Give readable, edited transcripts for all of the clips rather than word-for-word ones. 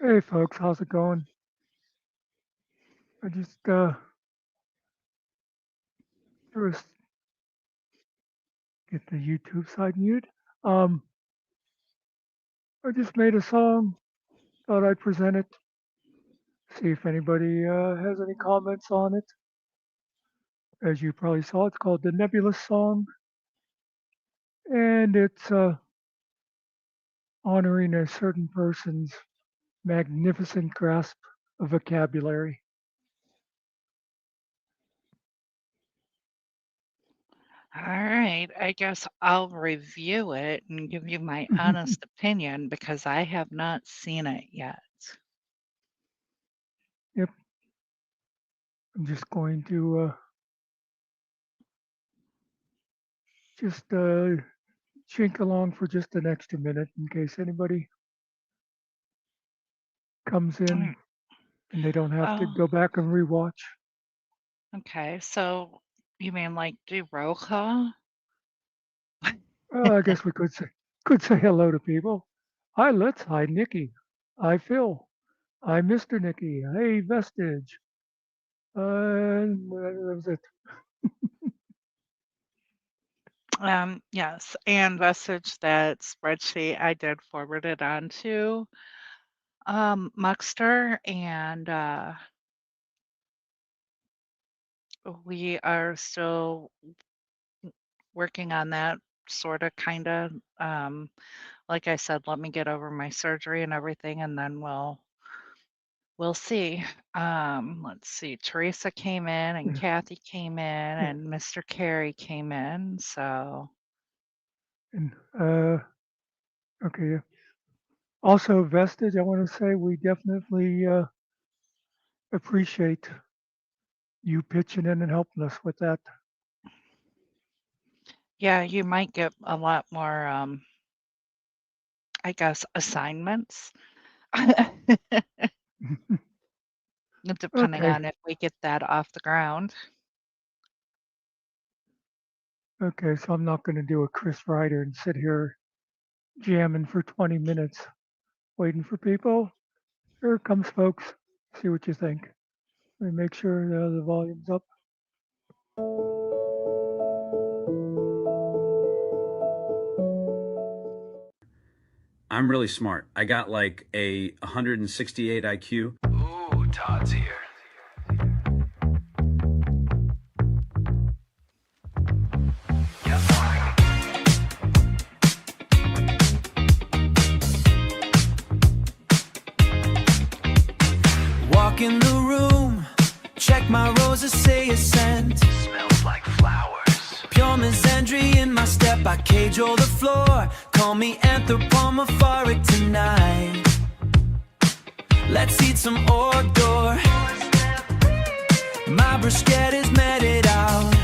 Hey folks, how's it going? I just first get the YouTube side mute. Um, I just made a song. Thought I'd present it. See if anybody has any comments on it. As you probably saw, it's called the Nebulous Song, and it's honoring a certain person's magnificent grasp of vocabulary. All right, I guess I'll review it and give you my honest opinion because I have not seen it yet. Yep, I'm just going to just chink along for just an extra minute in case anybody comes in Mm. and they don't have to Oh, go back and rewatch. okay. So you mean like do roll call? I guess we could say hello to people. Hi, Let's. Hi, Nikki. Hi, Phil. Hi, Mr. Nikki. Hey, Vestige. And that was it. Yes, and message that spreadsheet I did forward it on to Muckster, and we are still working on that sort of kind of. Like I said, let me get over my surgery and everything, and then we'll see. Let's see. Teresa came in, and Yeah, Kathy came in, yeah. and Mr. Carey came in. So And okay. Yeah. Also, Vestige. I want to say we definitely appreciate you pitching in and helping us with that. yeah, you might get a lot more, I guess, assignments. Depending Okay. on if we get that off the ground. Okay. So I'm not going to do a Chris Ryder and sit here jamming for 20 minutes waiting for people. Here it comes, folks. See what you think. Let me make sure the volume's up. I'm really smart. I got like a 168 IQ. Ooh, Todd's here. Yep. Walk in the room, check my roses, say a scent. Smells like flowers. Pure misandry in my step, I cajole the floor. Call me anthropomorphic tonight. Let's eat some hors d'oeuvre. My bruschetta is meted out.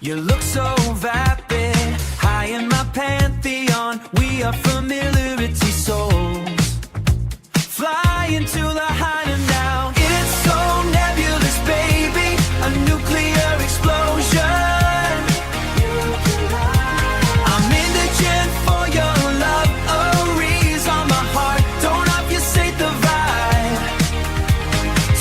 You look so vapid, high in my pantheon. We are familiarity souls. Fly into the hiding now. It's so nebulous, baby. A nuclear explosion. I'm indigent for your love. Aries on my heart. Don't obfuscate the vibe.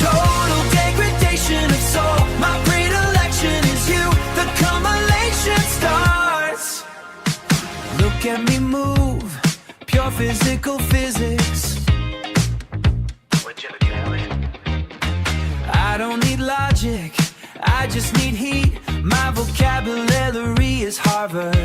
Total degradation of soul. My predilection is you. The cumulation starts. Look at me move. Pure physical physics. I don't need logic, I just need heat. My vocabulary is Harvard.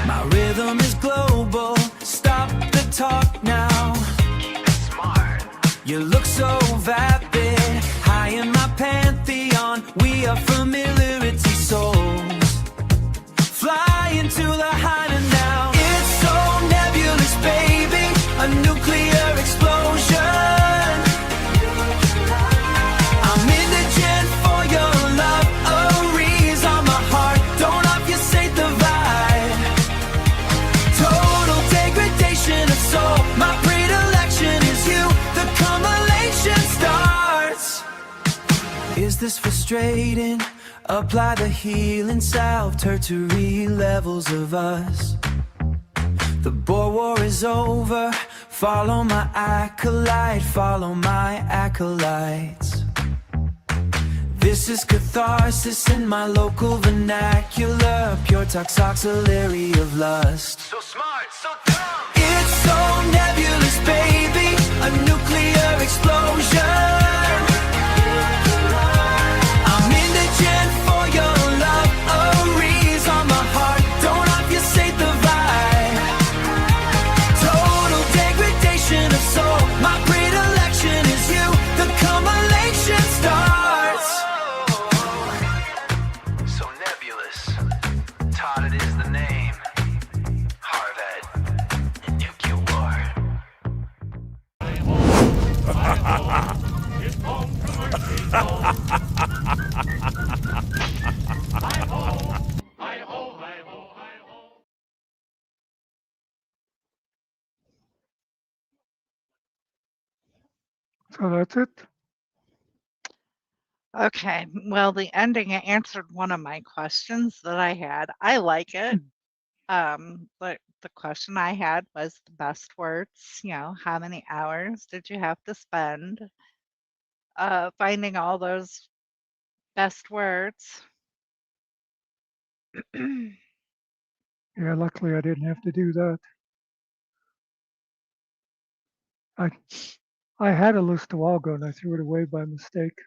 My rhythm is global. Stop the talk now. Keep it smart. You look so vapid, high in my pantheon. We are familiarity souls. Fly into the hiding now. It's so nebulous, baby. A nuclear explosion. I'm indigent for your love. Aries on my heart. Don't obfuscate the vibe. Total degradation of soul. My predilection is you. The cumulation starts. Is this frustrating? Apply the healing salve. Tertiary levels of us. The Boer War is over. Follow my acolyte, follow my acolytes. This is catharsis in my local vernacular. Pure toxoxylary of lust. So smart, so dumb. It's so nebulous, baby. A nuclear explosion. I'm indigent for your love. Aries on my heart. Don't obfuscate the vibe. Total degradation of soul. My predilection is you. The cumulation starts. So nebulous. Todd, it is the name. Harvard. Nuclear war. So that's it. Okay, well, the ending answered one of my questions that I had. I like it. But the question I had was the best words, how many hours did you have to spend finding all those best words? Yeah, luckily I didn't have to do that. I had a list a while ago and I threw it away by mistake.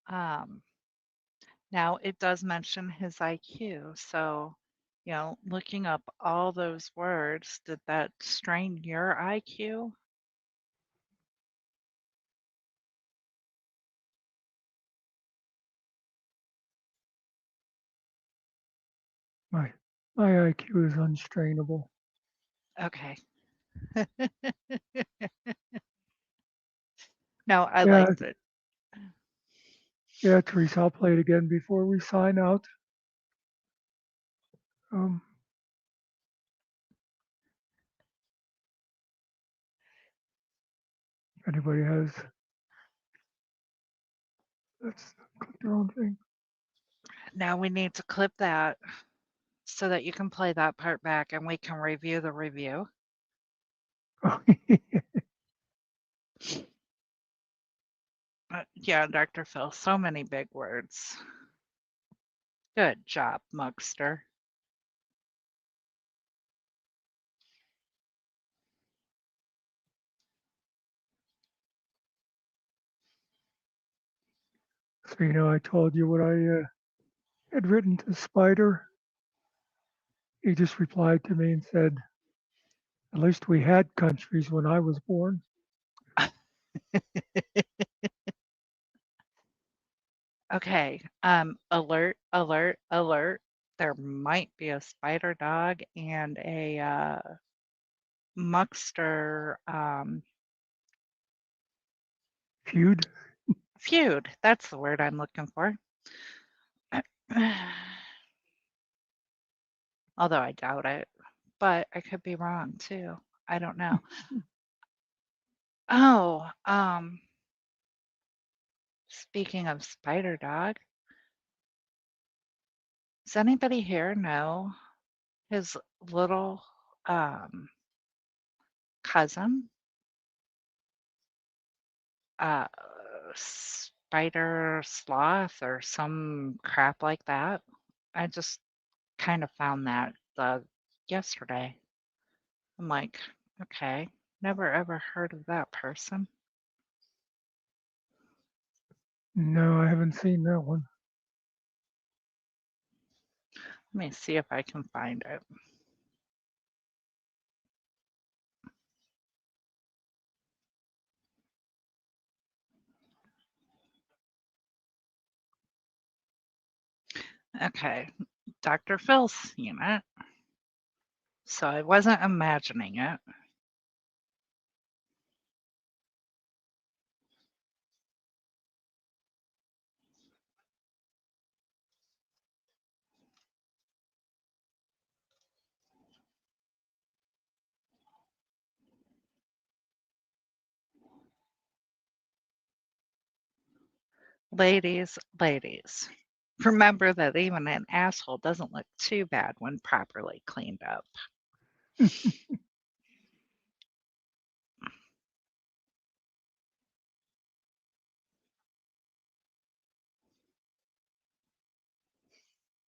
Um, Now it does mention his IQ, so, looking up all those words, did that strain your IQ? My IQ is unstrainable. Okay. No, I Yeah, liked it. yeah, Teresa, I'll play it again before we sign out. If anybody has, let's click the wrong thing. Now we need to clip that so that you can play that part back and we can review the review. Yeah, Dr. Phil, so many big words. Good job, Muckster. So, I told you what I had written to Spider. He just replied to me and said, at least we had countries when I was born. Okay, alert, alert, alert. There might be a spider dog and a Muckster Feud? feud. That's the word I'm looking for. Although I doubt it, but I could be wrong too. I don't know. Oh, speaking of spider dog, does anybody here know his little cousin? Uh, spider sloth or some crap like that. I just kind of found that yesterday. I'm like, okay, never ever heard of that person. No, I haven't seen that one. Let me see if I can find it. Okay, Dr. Phil's seen it, so I wasn't imagining it. Ladies, ladies, remember that even an asshole doesn't look too bad when properly cleaned up.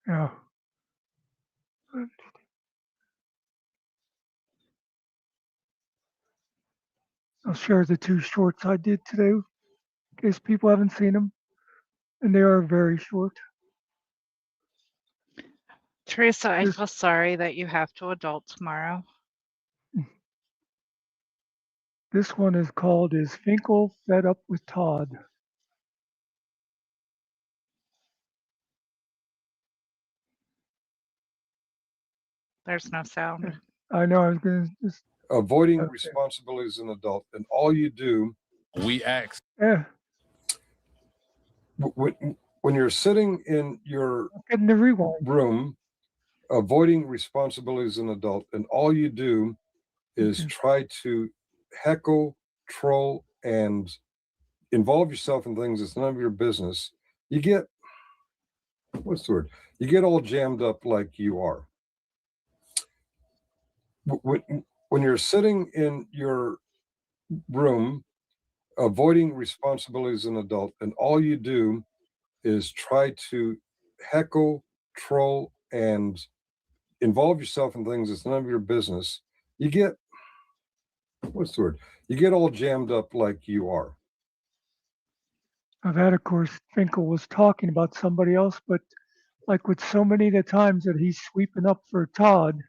Yeah. I'll share the 2 shorts I did today in case people haven't seen them, and they are very short. Teresa, I This feel sorry that you have to adult tomorrow. this one is called "Is Finkel Fed Up with Todd?" There's no sound. I know I was gonna just Avoiding okay. responsibility as an adult, and all you do, We ask. Yeah, when you're sitting in your getting the rewind. room, avoiding responsibility as an adult, and all you do is Okay. try to heckle, troll, and involve yourself in things that's none of your business, you get, what's the word? You get all jammed up like you are. When you're sitting in your room, avoiding responsibility as an adult, and all you do is try to heckle, troll, and involve yourself in things that's none of your business, you get, what's the word? You get all jammed up like you are. Of that, of course, Finkel was talking about somebody else, but like with so many of the times that he's sweeping up for Todd,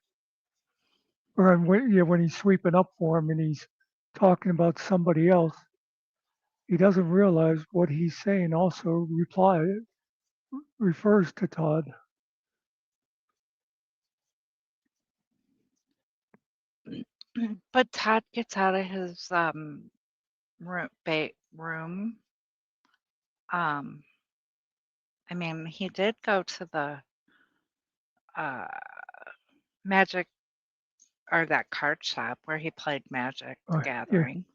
or when he's sweeping up for him and he's talking about somebody else, he doesn't realize what he's saying also refers to Todd. But Todd gets out of his room. I mean, he did go to the uh, magic or that card shop where he played Magic the Yeah. Gathering.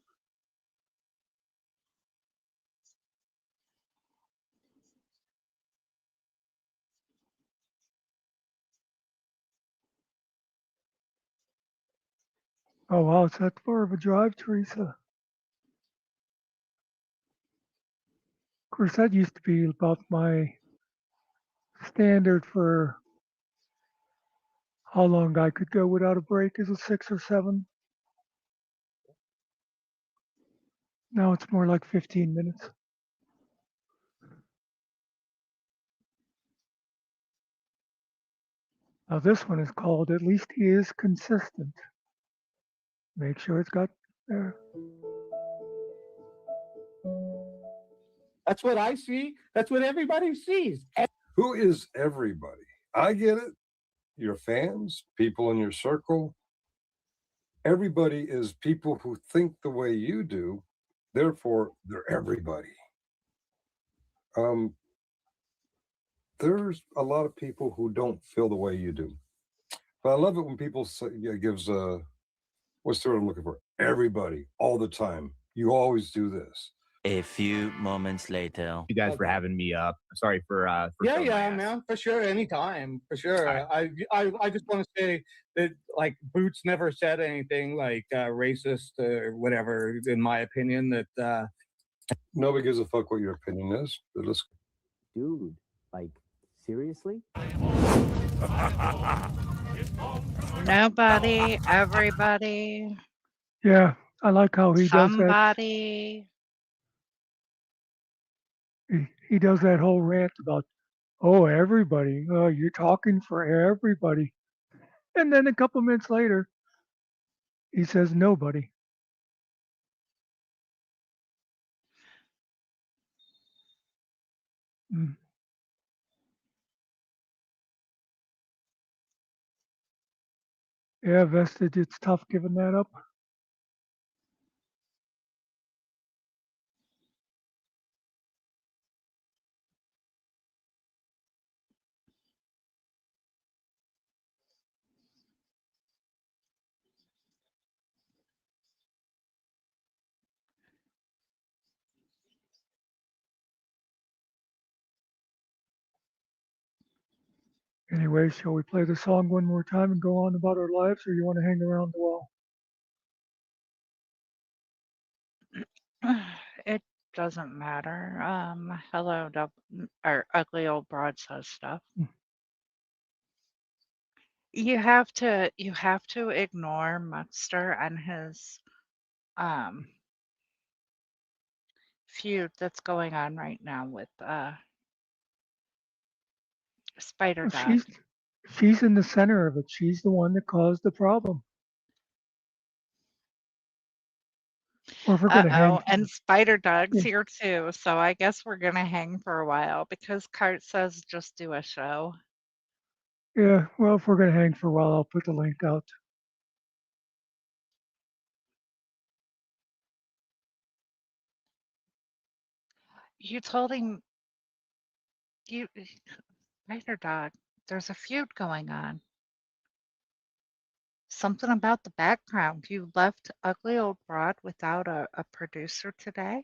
Oh wow, it's that far of a drive, Teresa. Of course, that used to be about my standard for how long I could go without a break is a 6 or 7. Now it's more like 15 minutes. Now this one is called "At Least He Is Consistent." Make sure it's got there. That's what I see. That's what everybody sees. Who is everybody? I get it. Your fans, people in your circle. Everybody is people who think the way you do. Therefore, they're everybody. There's a lot of people who don't feel the way you do. But I love it when people say, gives what's the word I'm looking for? Everybody, all the time. You always do this. A few moments later. You guys for having me up. Sorry for Yeah, man, for sure, anytime, for sure. Right. I just want to say that like Boots never said anything like racist or whatever. In my opinion, that Nobody gives a fuck what your opinion is. But let's. Dude, like, seriously? Nobody, everybody, Yeah, I like how he does that. somebody. He does that whole rant about, oh, everybody. You're talking for everybody. And then a couple minutes later, he says nobody. Mm. Yeah, Vestige, it's tough giving that up. Anyway, shall we play the song one more time and go on about our lives, or you want to hang around the wall? It doesn't matter. Hello, or ugly old broad says stuff. You have to ignore Muckster and his feud that's going on right now with Spider Well, Dog. she's in the center of it. She's the one that caused the problem. Or if we're gonna hang, And Spider Dog's Yeah. here too, so I guess we're gonna hang for a while because Cart says just do a show. yeah. Well, if we're gonna hang for a while, I'll put the link out. You told him you Spider Dog, there's a feud going on. Something about the background. You left Ugly Old Broad without a producer today,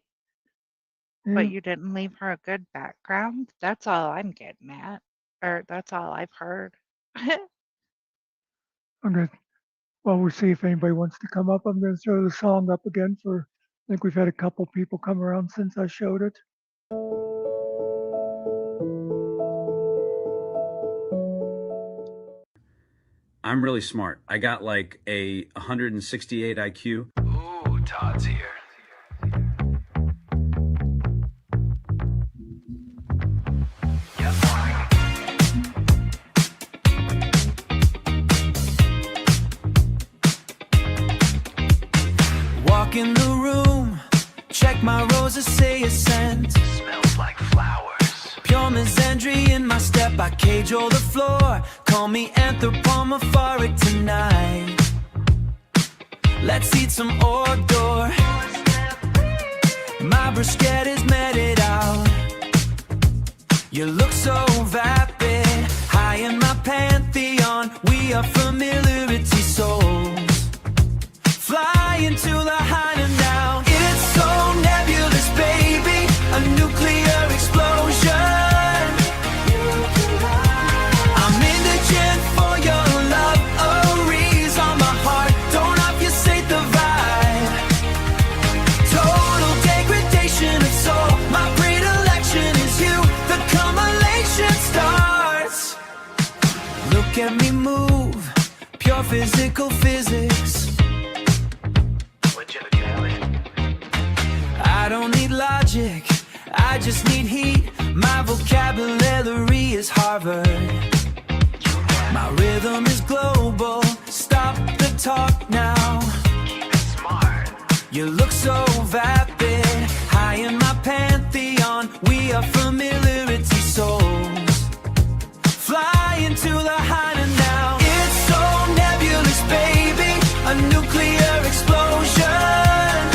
Yeah. but you didn't leave her a good background? That's all I'm getting at. Or that's all I've heard. I'm gonna. Well, we'll see if anybody wants to come up. I'm gonna throw the song up again for. I think we've had a couple people come around since I showed it. I'm really smart. I got like a 168 IQ. Ooh, Todd's here. Yep. Walk in the room, check my roses, say a scent. Smells like flowers. Pure misandry in my step, I cajole the floor. Call me anthropomorphic tonight. Let's eat some hors d'oeuvre. My bruschetti's meted out. You look so vapid, high in my pantheon. We are familiarity souls. Fly into the higher now. It's so nebulous, baby. A nuclear explosion. I'm indigent for your love. Aries on my heart. Don't obfuscate the vibe. Total degradation of soul. My predilection is you. The cumulation starts. Look at me move. Pure physical physics. I don't need logic, I just need heat. My vocabulary is Harvard. My rhythm is global. Stop the talk now. Keep it smart. You look so vapid, high in my pantheon. We are familiarity souls. Fly into the higher now. It's so nebulous, baby. A nuclear explosion.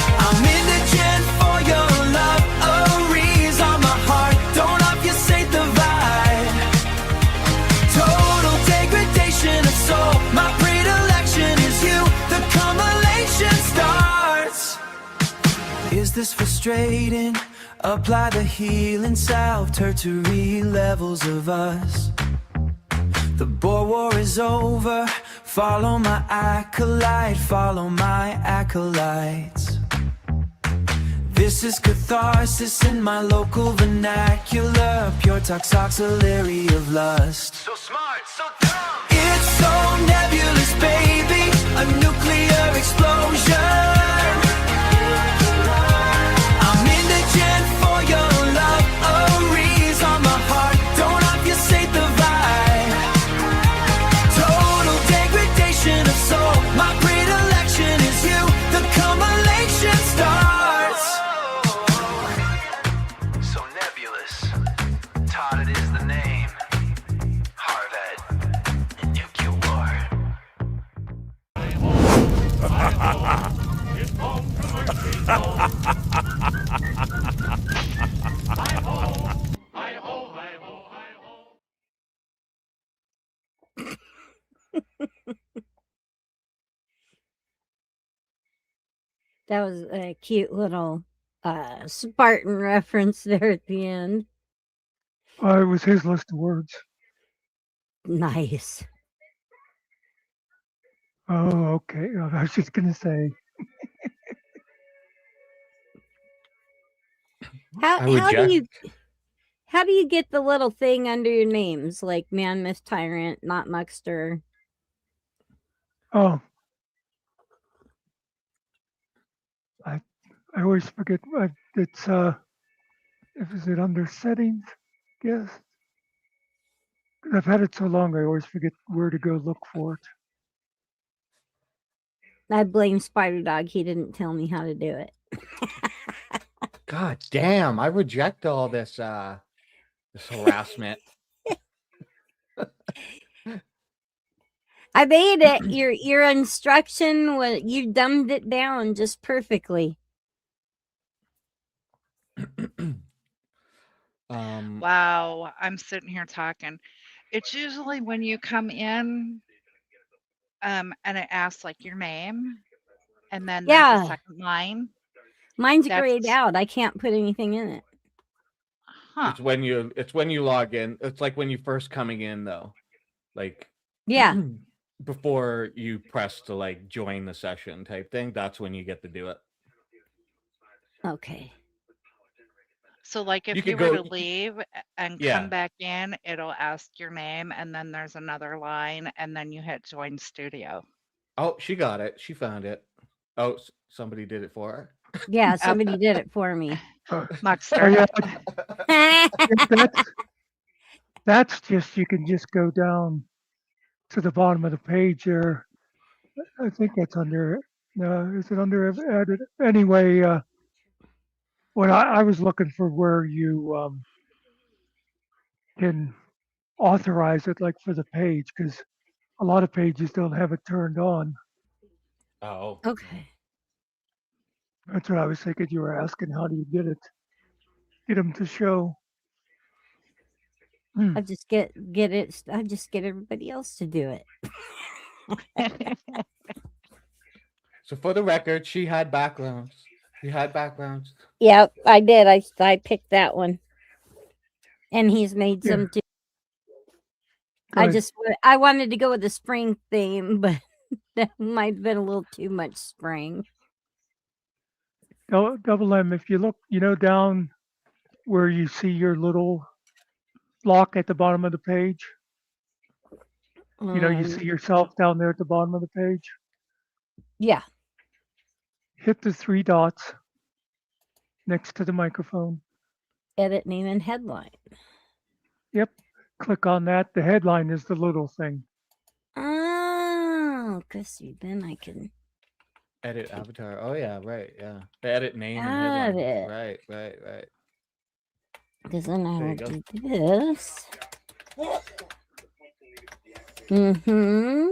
I'm indigent for your love. Aries on my heart. Don't obfuscate the vibe. Total degradation of soul. My predilection is you. The cumulation starts. Is this frustrating? Apply the healing salve. Tertiary levels of us. The Boer War is over. Follow my acolyte. Follow my acolytes. This is catharsis in my local vernacular. Pure toxoxylary of lust. So smart, so dumb. It's so nebulous, baby. A nuclear explosion. I'm indigent for your love. Aries on my heart. Don't obfuscate the vibe. Total degradation of soul. My predilection is you. The cumulation starts. So nebulous. Todd, it is the name. Harvard and nuclear war. That was a cute little Spartan reference there at the end. It was his list of words. Nice. Oh, okay. I was just gonna say. How I would how do jack. you how do you get the little thing under your names like Man, Myth, Tyrant, not Muckster? Oh, I always forget. It's is it under settings? Yes. I've had it so long, I always forget where to go look for it. I blame Spider Dog. He didn't tell me how to do it. God damn! I reject all this this harassment. I made it. Your instruction was you dumbed it down just perfectly. Wow, I'm sitting here talking. It's usually when you come in, and it asks like your name, and then there's a Yeah, second line. mine's That's grayed out. I can't put anything in it. huh. It's when you log in. It's like when you first coming in though, like Yeah. before you press to like join the session type thing. That's when you get to do it. Okay. So like You if could you were go. to leave and Yeah. come back in, it'll ask your name, and then there's another line, and then you hit join studio. Oh, she got it. She found it. Oh, somebody did it for her. Yeah, somebody did it for me. Muckster. Yeah, that's just you can just go down to the bottom of the page there. I think that's under. Is it under edit? Anyway, when I was looking for where you can authorize it, like for the page, because a lot of pages don't have it turned on. Oh. Okay. That's what I was thinking. You were asking, how do you get it? Get them to show. I just get it. I just get everybody else to do it. So for the record, she had backgrounds. She had backgrounds. Yep, I did. I picked that one, and he's made some too. Good. I wanted to go with the spring theme, but that might have been a little too much spring. Double M, if you look, down where you see your little block at the bottom of the page, you see yourself down there at the bottom of the page. Yeah. Hit the 3 dots next to the microphone. Edit name and headline. Yep. Click on that. The headline is the little thing. Oh, because then I can Edit avatar. Oh yeah, right. Yeah. Edit name and got headline. it. Right. Because then I There will you go. do this. Mm-hmm.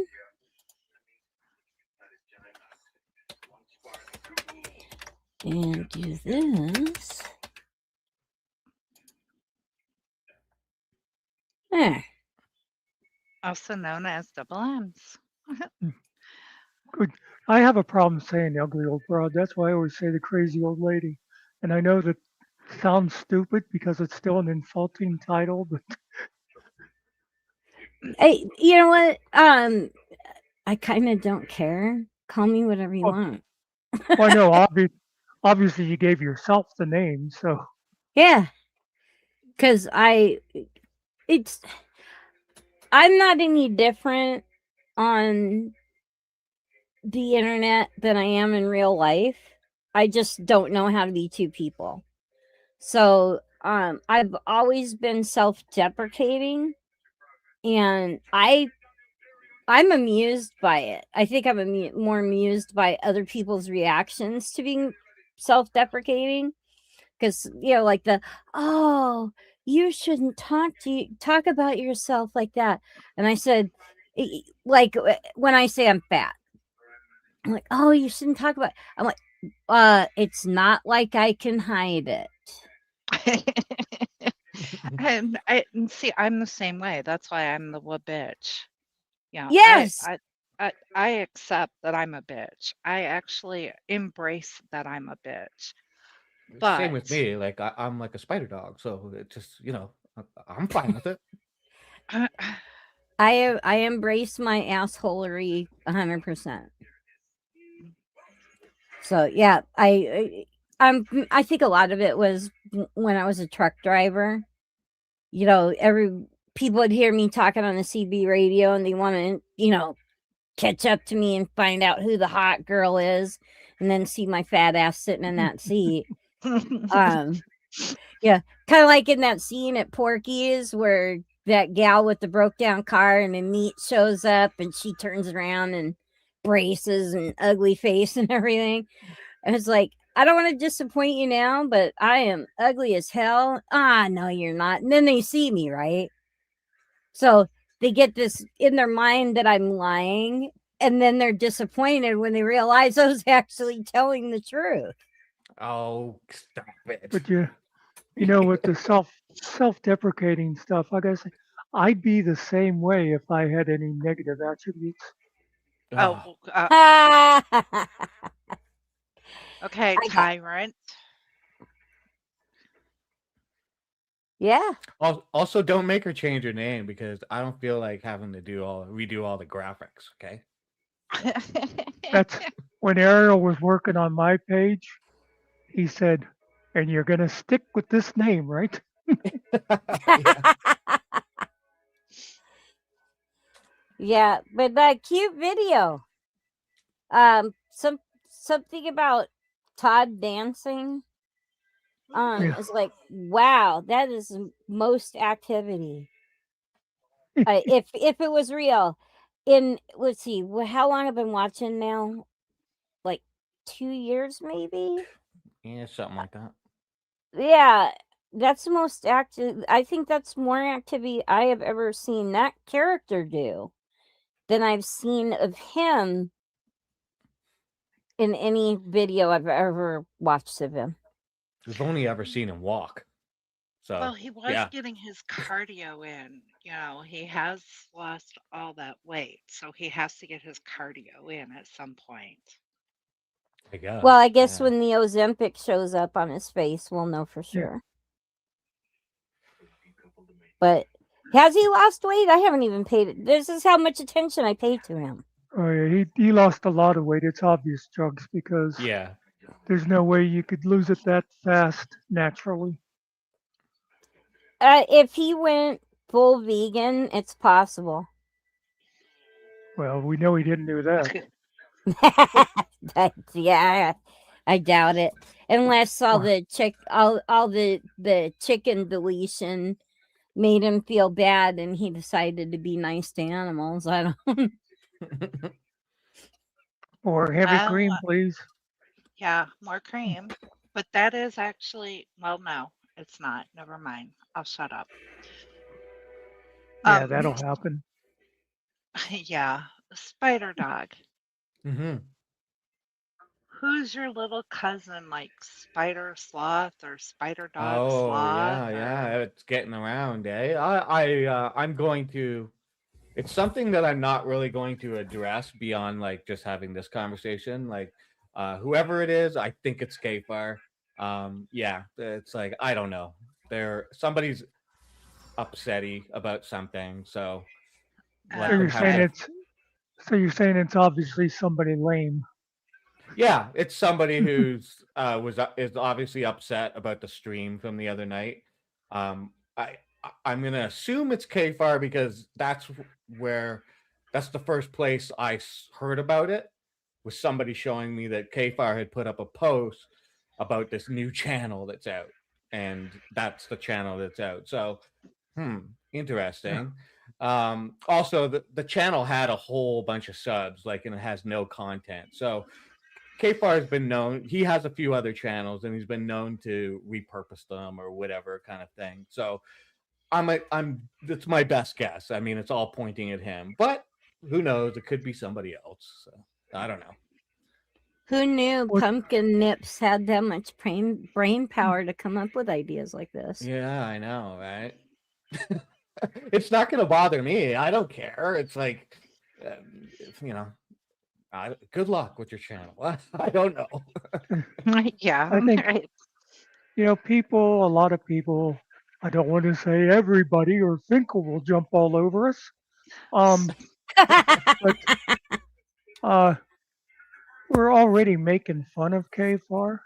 And do this. There. Also known as double M's. Good. I have a problem saying the ugly old broad. That's why I always say the crazy old lady. And I know that sounds stupid because it's still an insulting title, but Hey, you know what? I kind of don't care. Call me whatever you want. well, I know obviously you gave yourself the name, so Yeah. Because I'm not any different on the internet than I am in real life. I just don't know how to be two people. So I've always been self-deprecating, and I'm amused by it. I think I'm more amused by other people's reactions to being self-deprecating, because like oh, you shouldn't talk about yourself like that. And I said, like when I say I'm fat, I'm like, oh, you shouldn't talk about. I'm like, it's not like I can hide it. And see, I'm the same way. That's why I'm the bitch. Yeah. Yes. I accept that I'm a bitch. I actually embrace that I'm a bitch. But same with me. Like I'm like a spider dog, so it just I'm fine with it. I embrace my assholery 100%. So yeah, I think a lot of it was when I was a truck driver. You know, people would hear me talking on the CB radio, and they want to, catch up to me and find out who the hot girl is, and then see my fat ass sitting in that seat. Yeah, kind of like in that scene at Porky's where that gal with the broke down car and the meat shows up, and she turns around and braces and ugly face and everything. And it's like, I don't want to disappoint you now, but I am ugly as hell. Ah, no, you're not. And then they see me, right? So they get this in their mind that I'm lying, and then they're disappointed when they realize I was actually telling the truth. Oh, stop it. But with the self-deprecating stuff, I guess I'd be the same way if I had any negative attributes. Oh, okay, tyrant. Yeah. Also, don't make her change her name because I don't feel like having to redo all the graphics. Okay. That's when Ariel was working on my page. He said, "And you're gonna stick with this name, right?" Yeah, but that cute video. Something about Todd dancing. It's like, wow, that is most activity. If it was real, let's see, how long I've been watching now? Like 2 years, maybe. Yeah, something like that. Yeah, that's the most active. I think that's more activity I have ever seen that character do than I've seen of him in any video I've ever watched of him. We've only ever seen him walk. So Well, he was getting his cardio in. He has lost all that weight, so he has to get his cardio in at some point. I guess. Well, I guess when the Ozempic shows up on his face, we'll know for sure. But has he lost weight? I haven't even paid it. This is how much attention I pay to him. Oh yeah, he lost a lot of weight. It's obvious drugs because there's no way you could lose it that fast naturally. If he went full vegan, it's possible. Well, we know he didn't do that. Yeah, I doubt it. Unless all the chicken deletion made him feel bad, and he decided to be nice to animals. I don't. Or heavy cream, please. Yeah, more cream. But that is actually, well, no, it's not. Never mind. I'll shut up. Yeah, that'll happen. Yeah, Spider Dog. Mm-hmm. Who's your little cousin, like Spider Sloth or Spider Dog Oh Sloth? yeah, it's getting around, eh? I'm going to. It's something that I'm not really going to address beyond like just having this conversation. Like, whoever it is, I think it's Kfar. Yeah, it's like I don't know. Somebody's upsetty about something, so. So you're saying it's obviously somebody lame. Yeah, it's somebody who's is obviously upset about the stream from the other night. I'm gonna assume it's Kfar because that's the first place I heard about it, was somebody showing me that Kfar had put up a post about this new channel that's out, and that's the channel that's out. So, interesting. Also, the channel had a whole bunch of subs, and it has no content. So Kfar has been known. He has a few other channels, and he's been known to repurpose them or whatever kind of thing. So that's my best guess. I mean, it's all pointing at him, but who knows? It could be somebody else. So I don't know. Who knew Pumpkin Nips had that much brain power to come up with ideas like this? Yeah, I know, right? It's not going to bother me. I don't care. It's like, good luck with your channel. I don't know. Yeah. I think, a lot of people I don't want to say everybody or Finkel will jump all over us. But we're already making fun of Kfar,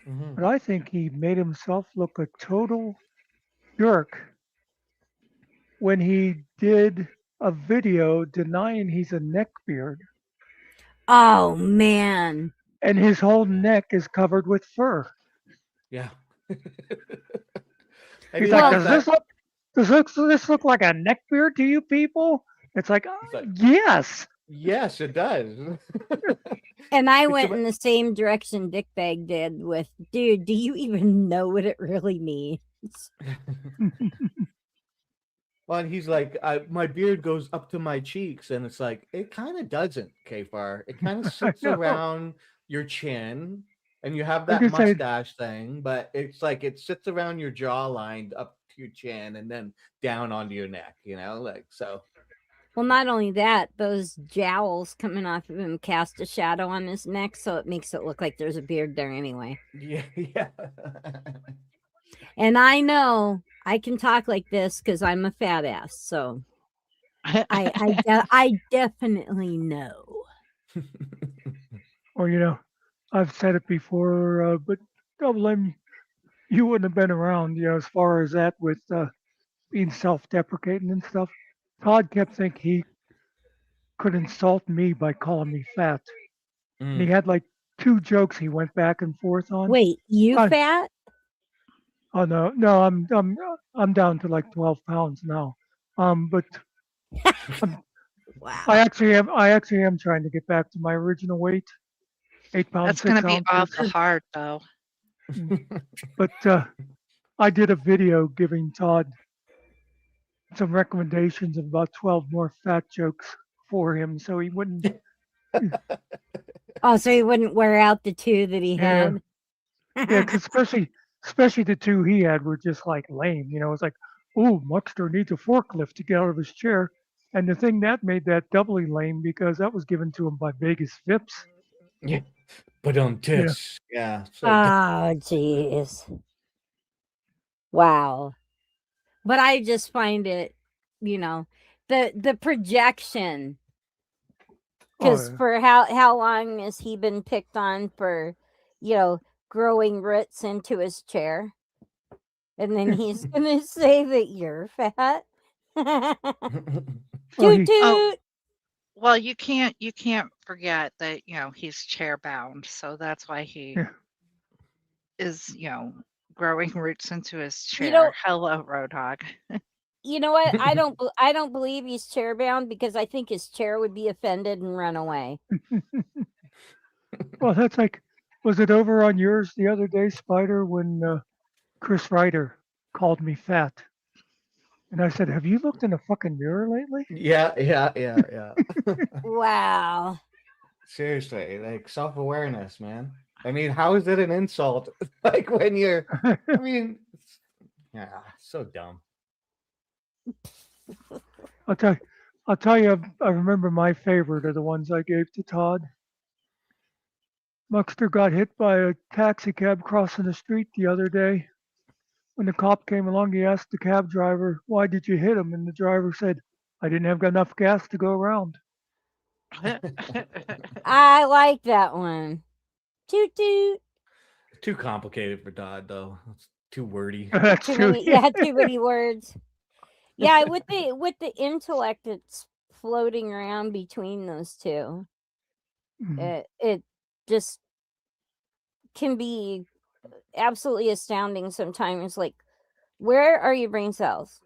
Mhm. but I think he made himself look a total jerk when he did a video denying he's a neckbeard, Oh man. and his whole neck is covered with fur. Yeah. He's he like, Well, thought that does this look like a neckbeard to you people? It's like, it's like, yes. yes, it does. and I It's went about- in the same direction Dickbag did with, dude, do you even know what it really means? Well, and he's like, my beard goes up to my cheeks, and it's like it kind of doesn't, Kfar. It kind of I sits know. around your chin, and you have I'm that just saying, mustache thing, but it's like it sits around your jawline up to your chin, and then down onto your neck. Like so. Well, not only that, those jowls coming off of him cast a shadow on his neck, so it makes it look like there's a beard there anyway. Yeah, yeah. And I know I can talk like this because I'm a fat ass, so I definitely know. or I've said it before, but Double M, you wouldn't have been around, as far as that with being self-deprecating and stuff. Todd kept thinking he could insult me by calling me fat, and he Mm. had like 2 jokes he went back and forth on. Wait, you I- fat? Oh no, I'm down to like 12 pounds now. But Wow. I actually am trying to get back to my original weight, 8 pounds That's going 6 to be ounces. awful hard, though. But I did a video giving Todd some recommendations of about 12 more fat jokes for him, so he wouldn't. Oh, so he wouldn't wear out the 2 that he Yeah, had? yeah, 'cause especially the 2 he had were just like lame. It's like, oh, Muckster needs a forklift to get out of his chair. And the thing that made that doubly lame because that was given to him by Vegas Vips. Yeah. But on Yeah. this, yeah. So Oh, jeez. Wow. But I just find it, the projection. Because yeah. for how long has he been picked on for, growing roots into his chair? And then he's gonna say that you're fat. Well, Toot Oh, toot. well, you can't forget that, he's chair bound. So that's why he Yeah. is, growing roots into his You chair. know, Hello, Roadhog. you know what? I don't believe he's chair bound because I think his chair would be offended and run away. Well, that's like, was it over on yours the other day, Spider, when Chris Ryder called me fat? And I said, have you looked in a fucking mirror lately? yeah. Wow. Seriously, like self-awareness, man. I mean, how is it an insult? Like when you're, I mean, yeah, so dumb. I'll tell you, I remember my favorite are the ones I gave to Todd. Muckster got hit by a taxi cab crossing the street the other day. When the cop came along, he asked the cab driver, why did you hit him? And the driver said, I didn't have enough gas to go around. I like that one. Toot toot. Too complicated for Dodd, though. It's too wordy. That's Too true. many, yeah, too many words. Yeah, with the intellect that's floating around between those 2, Mhm. it just can be absolutely astounding sometimes. Like, where are your brain cells?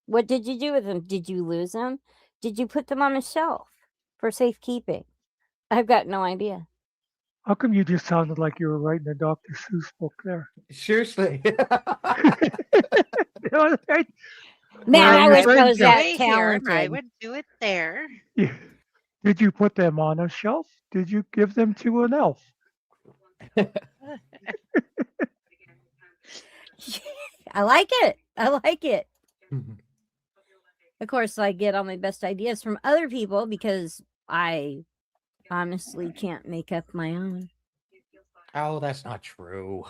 What did you do with them? Did you lose them? Did you put them on a shelf for safekeeping? I've got no idea. How come you just sounded like you were writing a Dr. Seuss book there? Seriously. Right? Man, I your wish I brain was cells? that Right here, and I talented. would do it there. Yeah. Did you put them on a shelf? Did you give them to an elf? I like it. I like it. Of course, I get all my best ideas from other people because I honestly can't make up my own. Oh, that's not true.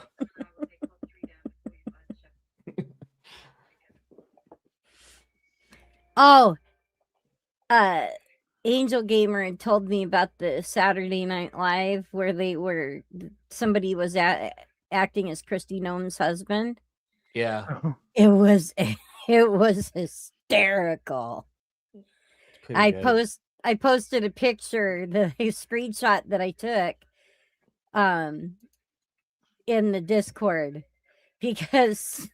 Oh, Angel Gamer had told me about the Saturday Night Live where somebody was acting as Christy Noem's husband. Yeah. It was hysterical. Pretty good. I posted a picture, a screenshot that I took in the Discord, because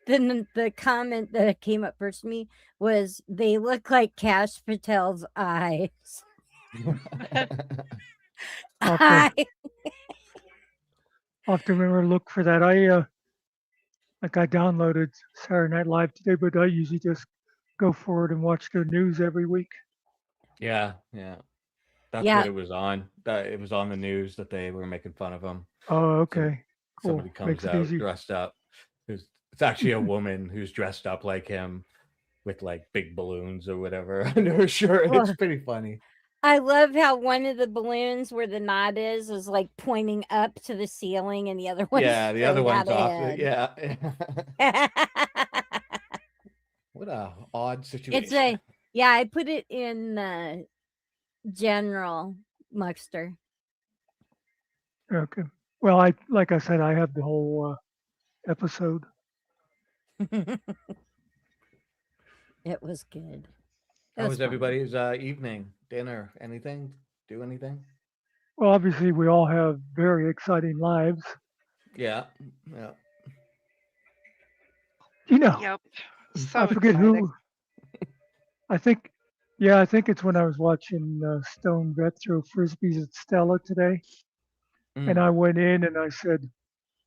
the comment that came up first to me was, they look like Kash Patel's eyes. I'll have to remember to look for that. I downloaded Saturday Night Live today, but I usually just go forward and watch the news every week. Yeah. That's Yeah. what it was on. It was on the news that they were making fun of him. Oh, okay. Cool. Somebody comes Makes it out easy. dressed up. It's actually a woman who's dressed up like him with like big balloons or whatever under her shirt. Well, It's pretty funny. I love how one of the balloons where the knot is like pointing up to the ceiling, and the other one, the other one's off. ahead. Yeah. What a odd situation. I put it in general, Muckster. Okay. Well, like I said, I have the whole episode. It was good. How was everybody's evening, dinner, anything? Do anything? Well, obviously, we all have very exciting lives. Yeah. You know, Yep. So I forget exciting. who. I think it's when I was watching Stone Vet throw frisbees at Stella today, and I went in and I said,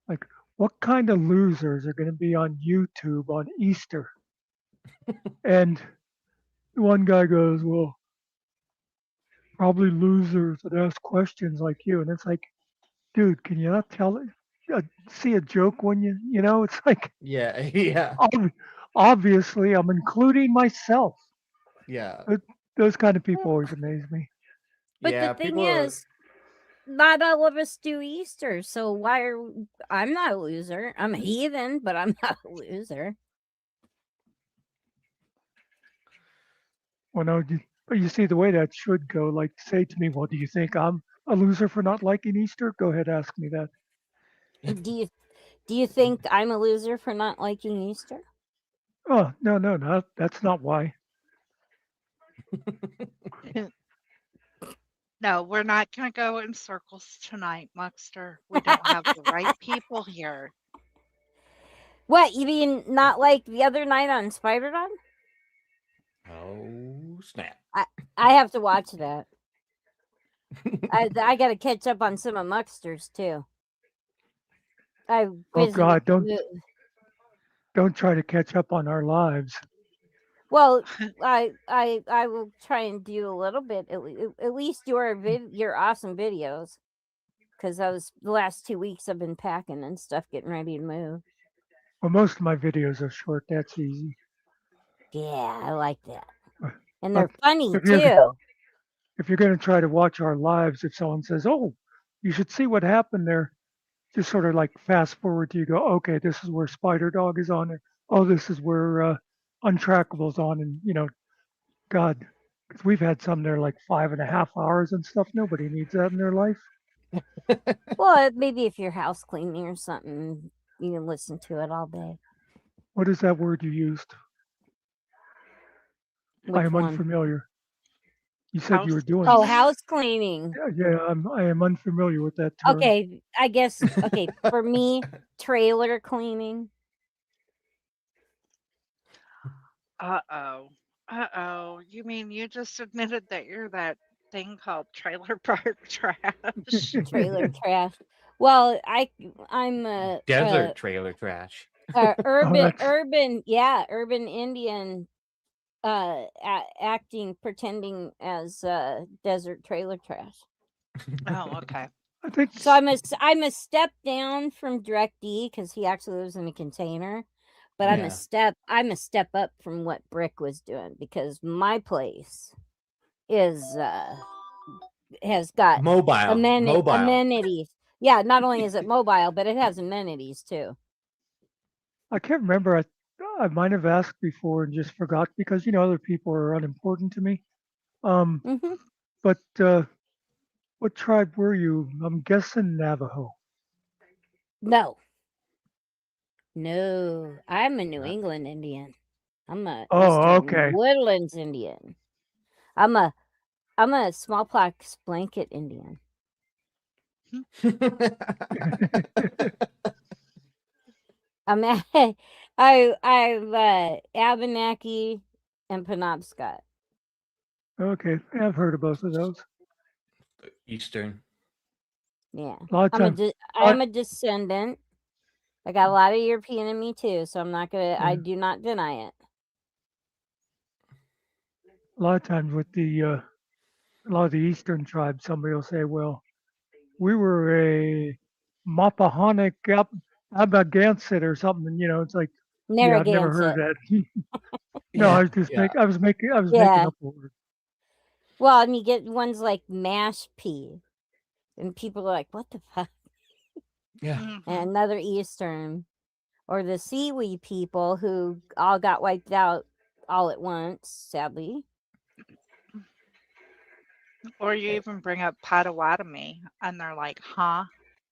like, what kind of losers are going to be on YouTube on Easter? And one guy goes, well, probably losers that ask questions like you. And it's like, dude, can you not tell it? See a joke when you know? It's like, Yeah. Obviously, I'm including myself. Yeah. Those kind of people always amaze me. But the thing is, not all of us do Easter, so I'm not a loser. I'm a heathen, but I'm not a loser. Well, no, but you see the way that should go. Like, say to me, well, do you think I'm a loser for not liking Easter? Go ahead, ask me that. Do you think I'm a loser for not liking Easter? Oh, no, that's not why. No, we're not going to go in circles tonight, Muckster. We don't have the right people here. What, you mean not like the other night on Spider-Dog? Oh, snap. I have to watch that. I got to catch up on some of Muckster's too. Oh God, don't try to catch up on our lives. Well, I will try and do a little bit, at least your awesome videos, because the last 2 weeks I've been packing and stuff, getting ready to move. Well, most of my videos are short. That's easy. Yeah, I like that, and they're funny if too. If you're going to try to watch our lives, if someone says, "Oh, you should see what happened there," just sort of like fast forward to you go, "Okay, this is where Spider Dog is on. Oh, this is where Untrackable's on," and God, because we've had some there like 5.5 hours and stuff. Nobody needs that in their life. Well, maybe if you're house cleaning or something, you can listen to it all day. What is that word you used? I am unfamiliar. You said you were doing. Oh, house cleaning. Yeah, I am unfamiliar with that term. Okay, I guess. Okay, for me, trailer cleaning. Uh-oh. You mean you just admitted that you're that thing called trailer park trash? Trailer trash. Well, I'm a desert trailer trash. Urban Indian pretending as desert trailer trash. Oh, okay. I think so. I'm a step down from Direct D because he actually lives in a container, but I'm a step up from what Brick was doing, because my place has got mobile amenities. Yeah, not only is it mobile, but it has amenities too. I can't remember. I might have asked before and just forgot because other people are unimportant to me. Hmm. But what tribe were you? I'm guessing Navajo. No, no, I'm a New England Indian. I'm a Oh, Eastern okay. Woodlands Indian. I'm a smallpox blanket Indian. I'm I'm Abenaki and Penobscot. Okay, I've heard of both of those. Eastern. Yeah, A lot of times, I'm a descendant. I got a lot of European in me too, so I'm not gonna. I do not deny it. a lot of times with a lot of the Eastern tribes, somebody will say, "Well, we were a Mapahonic Abagansett or something." It's like, yeah, I've never heard Narragansett. that. No, I was just yeah. I was making Yeah. up a word. Well, and you get ones like mash pea, and people are like, "What the fuck?" Yeah. Mhm. And another Eastern, or the Seaweed people who all got wiped out all at once, sadly. Or you even bring up Potawatomi, and they're like, "Huh?"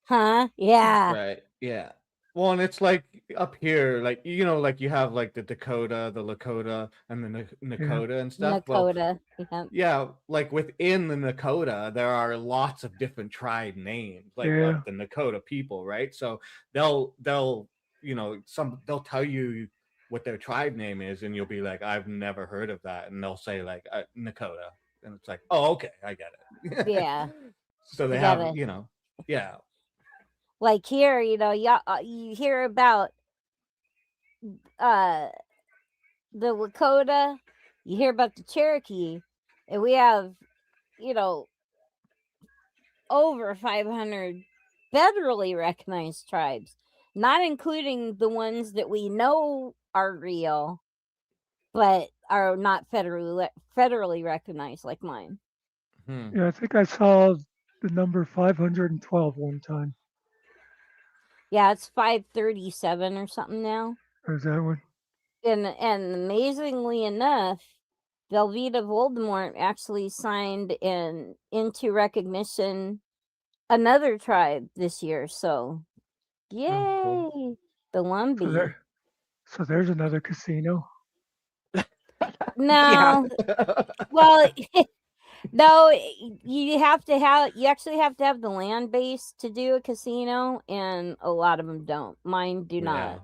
Huh? Yeah. Right. Yeah. Well, and it's like up here, like like you have like the Dakota, the Lakota, and the Nakota and stuff. Well, Nakota. Yeah. yeah, like within the Nakota, there are lots of different tribe names, like Yeah. of the Nakota people, right? So they'll they'll tell you what their tribe name is, and you'll be like, I've never heard of that, and they'll say like Nakota, and it's like, oh, okay, I get it. Yeah. So they You have, gotta- yeah. Like here, you hear about the Lakota, you hear about the Cherokee, and we have, over 500 federally recognized tribes, not including the ones that we know are real, but are not federally recognized, like mine. Yeah, I think I saw the number 512 one time. Yeah, it's 537 or something now. Or is that one? And amazingly enough, Velveeta Voldemort actually signed into recognition another tribe this year. So, yay, cool. the Lumbee. So there's another casino. No, well, no, you actually have to have the land base to do a casino, and a lot of them don't. Mine do not.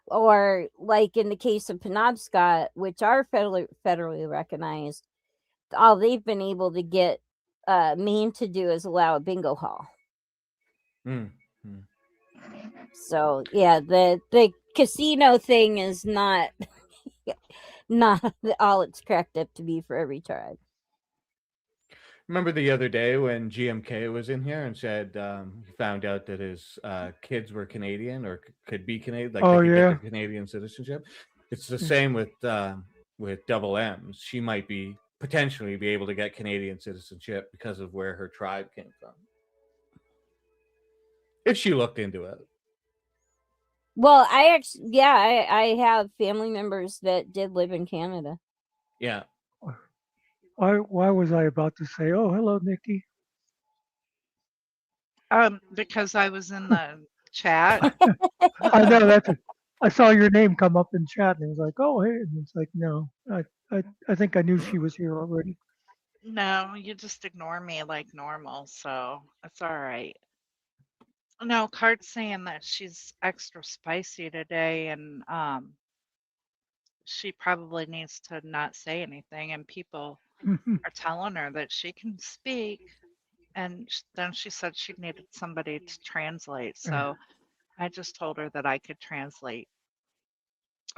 Or like in the case of Penobscot, which are federally recognized, all they've been able to get Maine to do is allow a bingo hall. So yeah, the casino thing is not not all it's cracked up to be for every tribe. Remember the other day when GMK was in here and said he found out that his kids were Canadian or could be Canadian, like they could get their Canadian citizenship. It's the same with Double M's. She might potentially be able to get Canadian citizenship because of where her tribe came from, if she looked into it. Well, I have family members that did live in Canada. Yeah. Why was I about to say, "Oh, hello, Nikki"? Because I was in the chat. I know I saw your name come up in chat, and it was like, "Oh, hey," and it's like, no, I think I knew she was here already. No, you just ignore me like normal, so it's all right. No, Cart's saying that she's extra spicy today, and she probably needs to not say anything, and people are telling her that she can speak, and then she said she needed somebody to translate, so I just told her that I could translate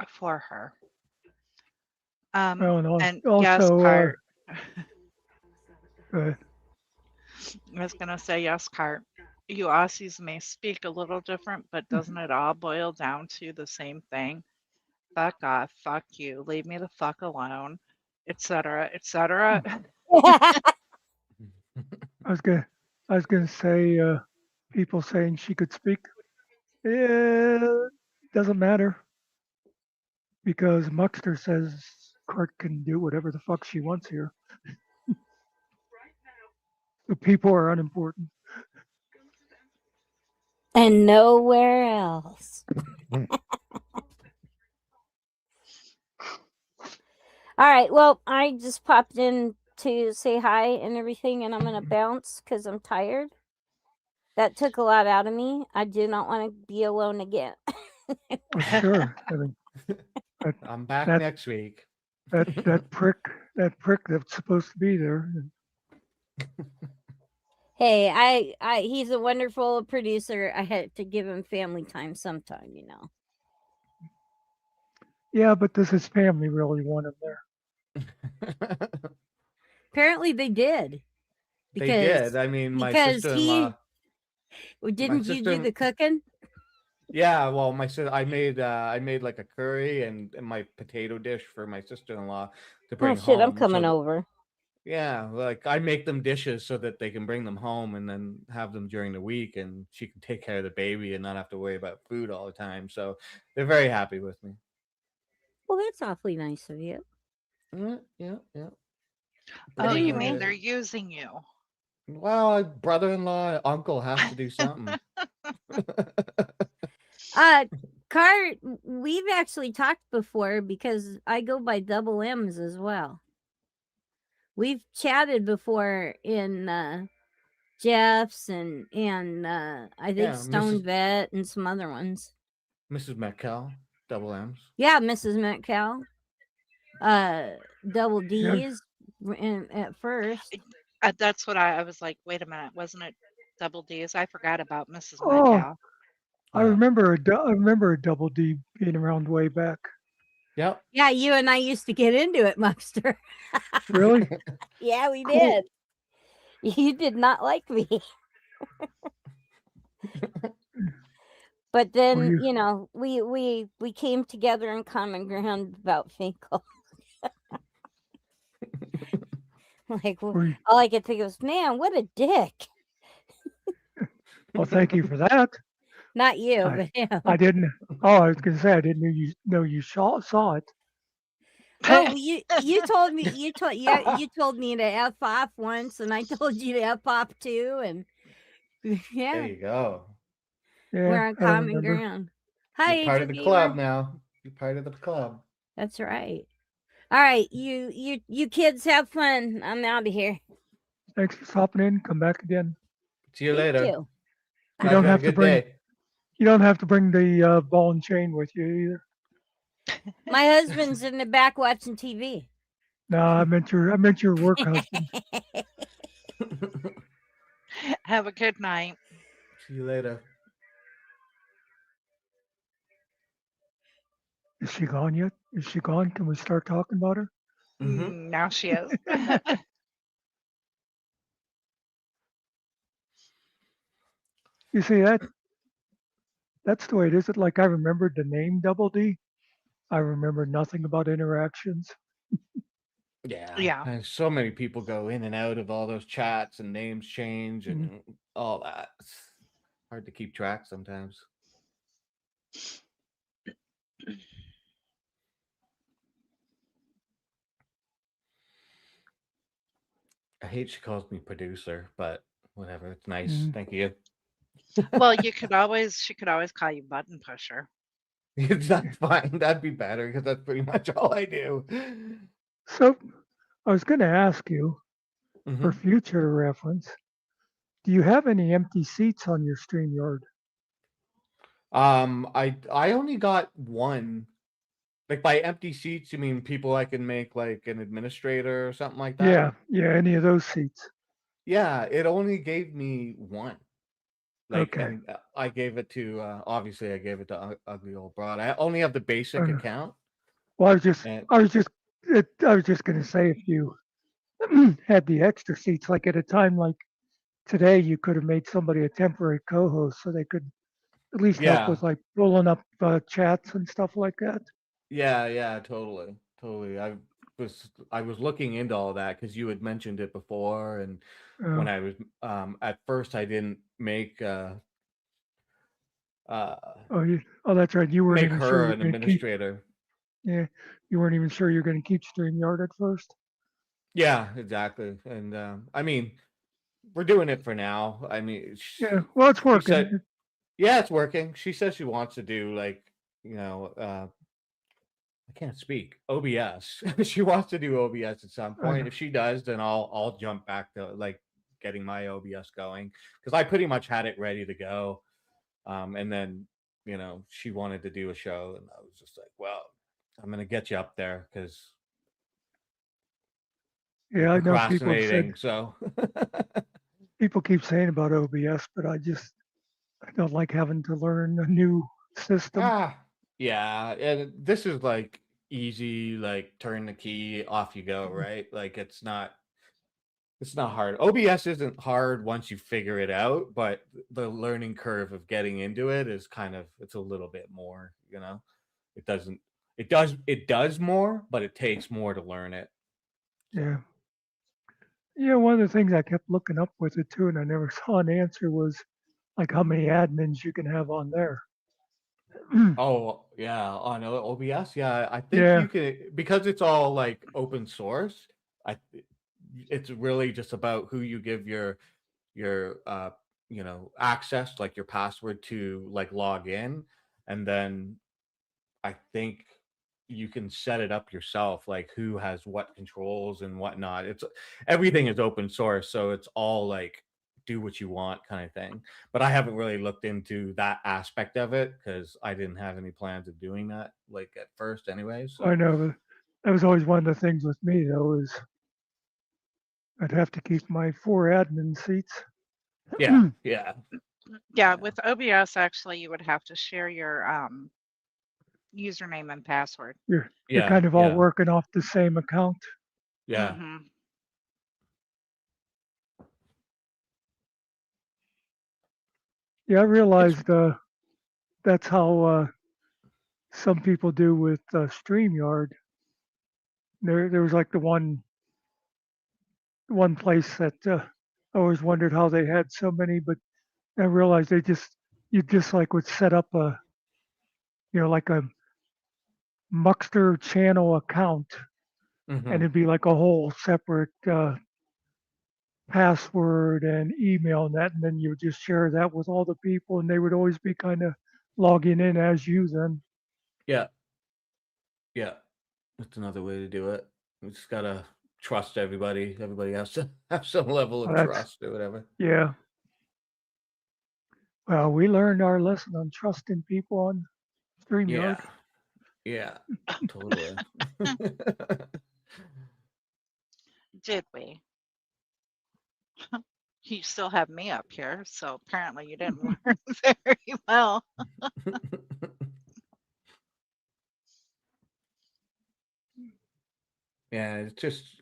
for her. Well, And also, yes, Cart. go ahead. I was gonna say yes, Cart. You Aussies may speak a little different, but doesn't it all boil down to the same thing? Fuck off, fuck you, leave me the fuck alone, etc., etc. I was gonna say, people saying she could speak. Yeah, doesn't matter. because Muckster says Kurt can do whatever the fuck she wants here. The people are unimportant. And nowhere else. All right. Well, I just popped in to say hi and everything, and I'm going to bounce because I'm tired. That took a lot out of me. I do not want to be alone again. Well, sure. I mean, I'm back that- next week. that prick that's supposed to be there. Hey, I he's a wonderful producer. I had to give him family time sometime, you know. Yeah, but does his family really want him there? Apparently they did. They did. I mean, my because sister-in-law. didn't you do the cooking? Yeah, well, I made like a curry and my potato dish for my sister-in-law to bring Oh shit, I'm home. coming over. Yeah, like I make them dishes so that they can bring them home and then have them during the week, and she can take care of the baby and not have to worry about food all the time. So they're very happy with me. Well, that's awfully nice of you. Yeah. What do you Bring mean it. they're using you? Well, brother-in-law, uncle has to do something. Cart, we've actually talked before because I go by double M's as well. We've chatted before in Jeff's and I think Yeah, Stone Vet and some other ones. Mrs. Metcalf, double M's. Yeah, Mrs. Metcalf. Double D's at first. That's what I was like, wait a minute, wasn't it double D's? I forgot about Mrs. Oh, Metcalf. I remember a double D being around way back. Yep. Yeah, you and I used to get into it, Muckster. Really? Yeah, we Cool. did. You did not like me. But then, you know, we came together in common ground about Finkel. Like, all I could think of was, man, what a dick. Well, thank you for that. Not you, but him. I didn't. Oh, I was going to say I didn't know you saw it. Oh, well, you told me you told me to F off once, and I told you to F off too, and yeah, There you go. Yeah, we're on common ground. Hi, You're part of Angel the Gamer. club now. You're part of the club. That's right. All right, you kids have fun. I'm out of here. Thanks for stopping in. Come back again. See you later. You. You don't have a to good bring. day. You don't have to bring the ball and chain with you either. My husband's in the back watching TV. No, I meant your work husband. Have a good night. See you later. Is she gone yet? Is she gone? Can we start talking about her? Now she is. You see that's the way it is. It like I remembered the name Double D. I remember nothing about interactions. Yeah. And so many people go in and out of all those chats and names change and all that. It's hard to keep track sometimes. I hate she calls me producer, but whatever. It's nice. Thank you. Well, she could always call you button pusher. That's fine. That'd be better because that's pretty much all I do. So I was going to ask you for future reference, do you have any empty seats on your StreamYard? I only got one. Like by empty seats, you mean people I can make like an administrator or something like that? Yeah, any of those seats. Yeah, it only gave me one. Like, Okay. and I gave it to obviously I gave it to Ugly Old Broad. I only have the basic account. Well, I was just going to say if you had the extra seats, like at a time like today, you could have made somebody a temporary co-host so they could at least help with like pulling up chats and stuff like that. Yeah, totally. I was looking into all that because you had mentioned it before, and when I was at first I didn't make that's right. You were make her an administrator. Yeah, you weren't even sure you're going to keep StreamYard at first. Yeah, exactly. And I mean, we're doing it for now. I mean, Yeah, well, it's she working. said, yeah, it's working. She says she wants to do like, I can't speak OBS. She wants to do OBS at some I point. know. If she does, then I'll jump back to like getting my OBS going because I pretty much had it ready to go. And then she wanted to do a show, and I was just like, well, I'm gonna get you up there because you're Yeah, I know people have said procrastinating. So people keep saying about OBS, but I don't like having to learn a new system. yeah, and this is like easy, like turn the key, off you go, right? Like it's not hard. OBS isn't hard once you figure it out, but the learning curve of getting into it is it's a little bit more, It doesn't it does more, but it takes more to learn it. Yeah. Yeah, one of the things I kept looking up with it too, and I never saw an answer was like how many admins you can have on there. Oh, yeah, on OBS. Yeah, I think Yeah, you can because it's all like open source. I it's really just about who you give your access, like your password to like log in, and then I think you can set it up yourself, like who has what controls and whatnot. It's everything is open source, so it's all like do what you want kind of thing. But I haven't really looked into that aspect of it because I didn't have any plans of doing that like at first anyway. I So know. But that was always one of the things with me though is I'd have to keep my 4 admin seats. yeah, yeah, Yeah, with OBS, actually, you would have to share your username and password. You're yeah, kind of all yeah, working off the same account. yeah. hmm Yeah, I It's realized that's how some people do with StreamYard. There was like the one place that I always wondered how they had so many, but I realized you just like would set up a like a Muckster channel account, and mhm. it'd be like a whole separate password and email and that, and then you would just share that with all the people, and they would always be kind of logging in as you then. Yeah, yeah. That's another way to do it. We just gotta trust everybody. Everybody has to have some level of That's trust or whatever. yeah. Well, we learned our lesson on trusting people on StreamYard. Yeah, yeah, totally. Did we? You still have me up here, so apparently you didn't learn very well. Yeah, it's just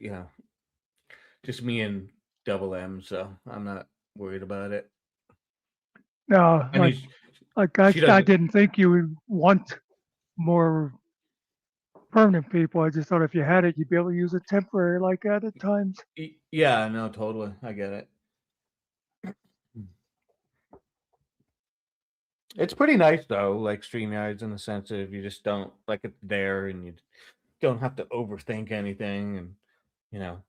just me and Double M, so I'm not worried about it. No, I mean, I she doesn't. didn't think you would want more permanent people. I just thought if you had it, you'd be able to use it temporary like that at times. Yeah, no, totally. I get it. It's pretty nice though, like StreamYards in the sense of you just don't like it's there and you don't have to overthink anything, and you know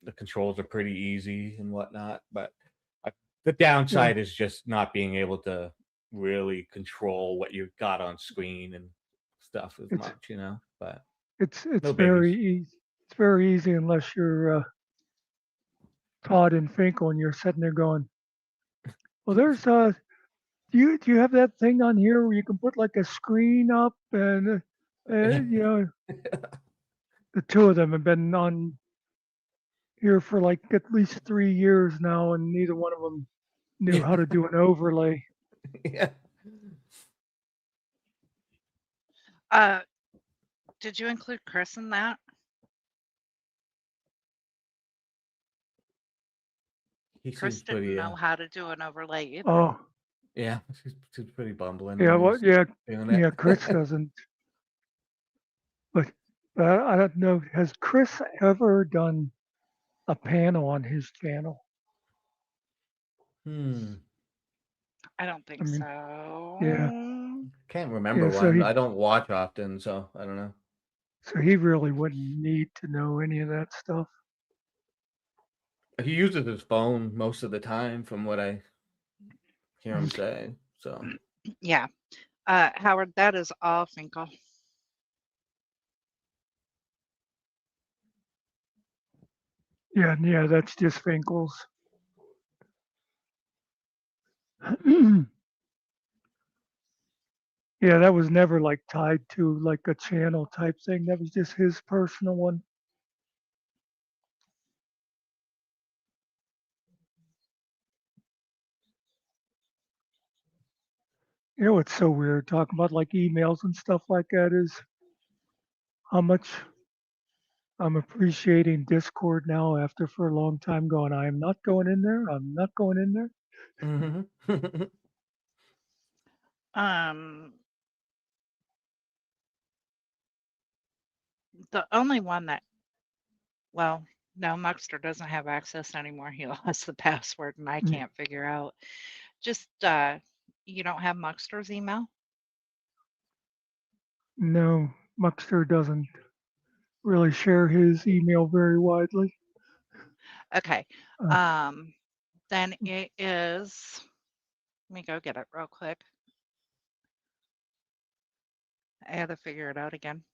the controls are pretty easy and whatnot. But the Yeah, downside is just not being able to really control what you got on screen and stuff as it's much, But it's no biggies. very easy. It's very easy unless you're Todd and Finkel and you're sitting there going, well, there's do you have that thing on here where you can put like a screen up and the two of them have been on here for like at least 3 years now, and neither one of them knew Yeah, how to do an overlay. yeah. Uh, did you include Chris in that? He Chris seems didn't pretty. know how to do an overlay either. Oh, Yeah, he's pretty bumbling yeah, when well, he's yeah, doing it. yeah. Chris doesn't, but I don't know. Has Chris ever done a panel on his channel? I don't I think mean, so. yeah, Can't yeah. remember So one. he, I don't watch often, so I don't know. So he really wouldn't need to know any of that stuff. He uses his phone most of the time, from what I hear him say. So Yeah. Howard, that is all Finkel. Yeah, that's just Finkel's. Yeah, that was never like tied to like a channel type thing. That was just his personal one. You know what's so weird talking about like emails and stuff like that is how much I'm appreciating Discord now after for a long time going, I am not going in there. I'm not going in there. mm-hmm. The only one that, well, no, Muckster doesn't have access anymore. He lost the password and I can't figure out. Just, you don't have Muckster's email? No, Muckster doesn't really share his email very widely. Okay. Uh, Then it is, let me go get it real quick. I had to figure it out again.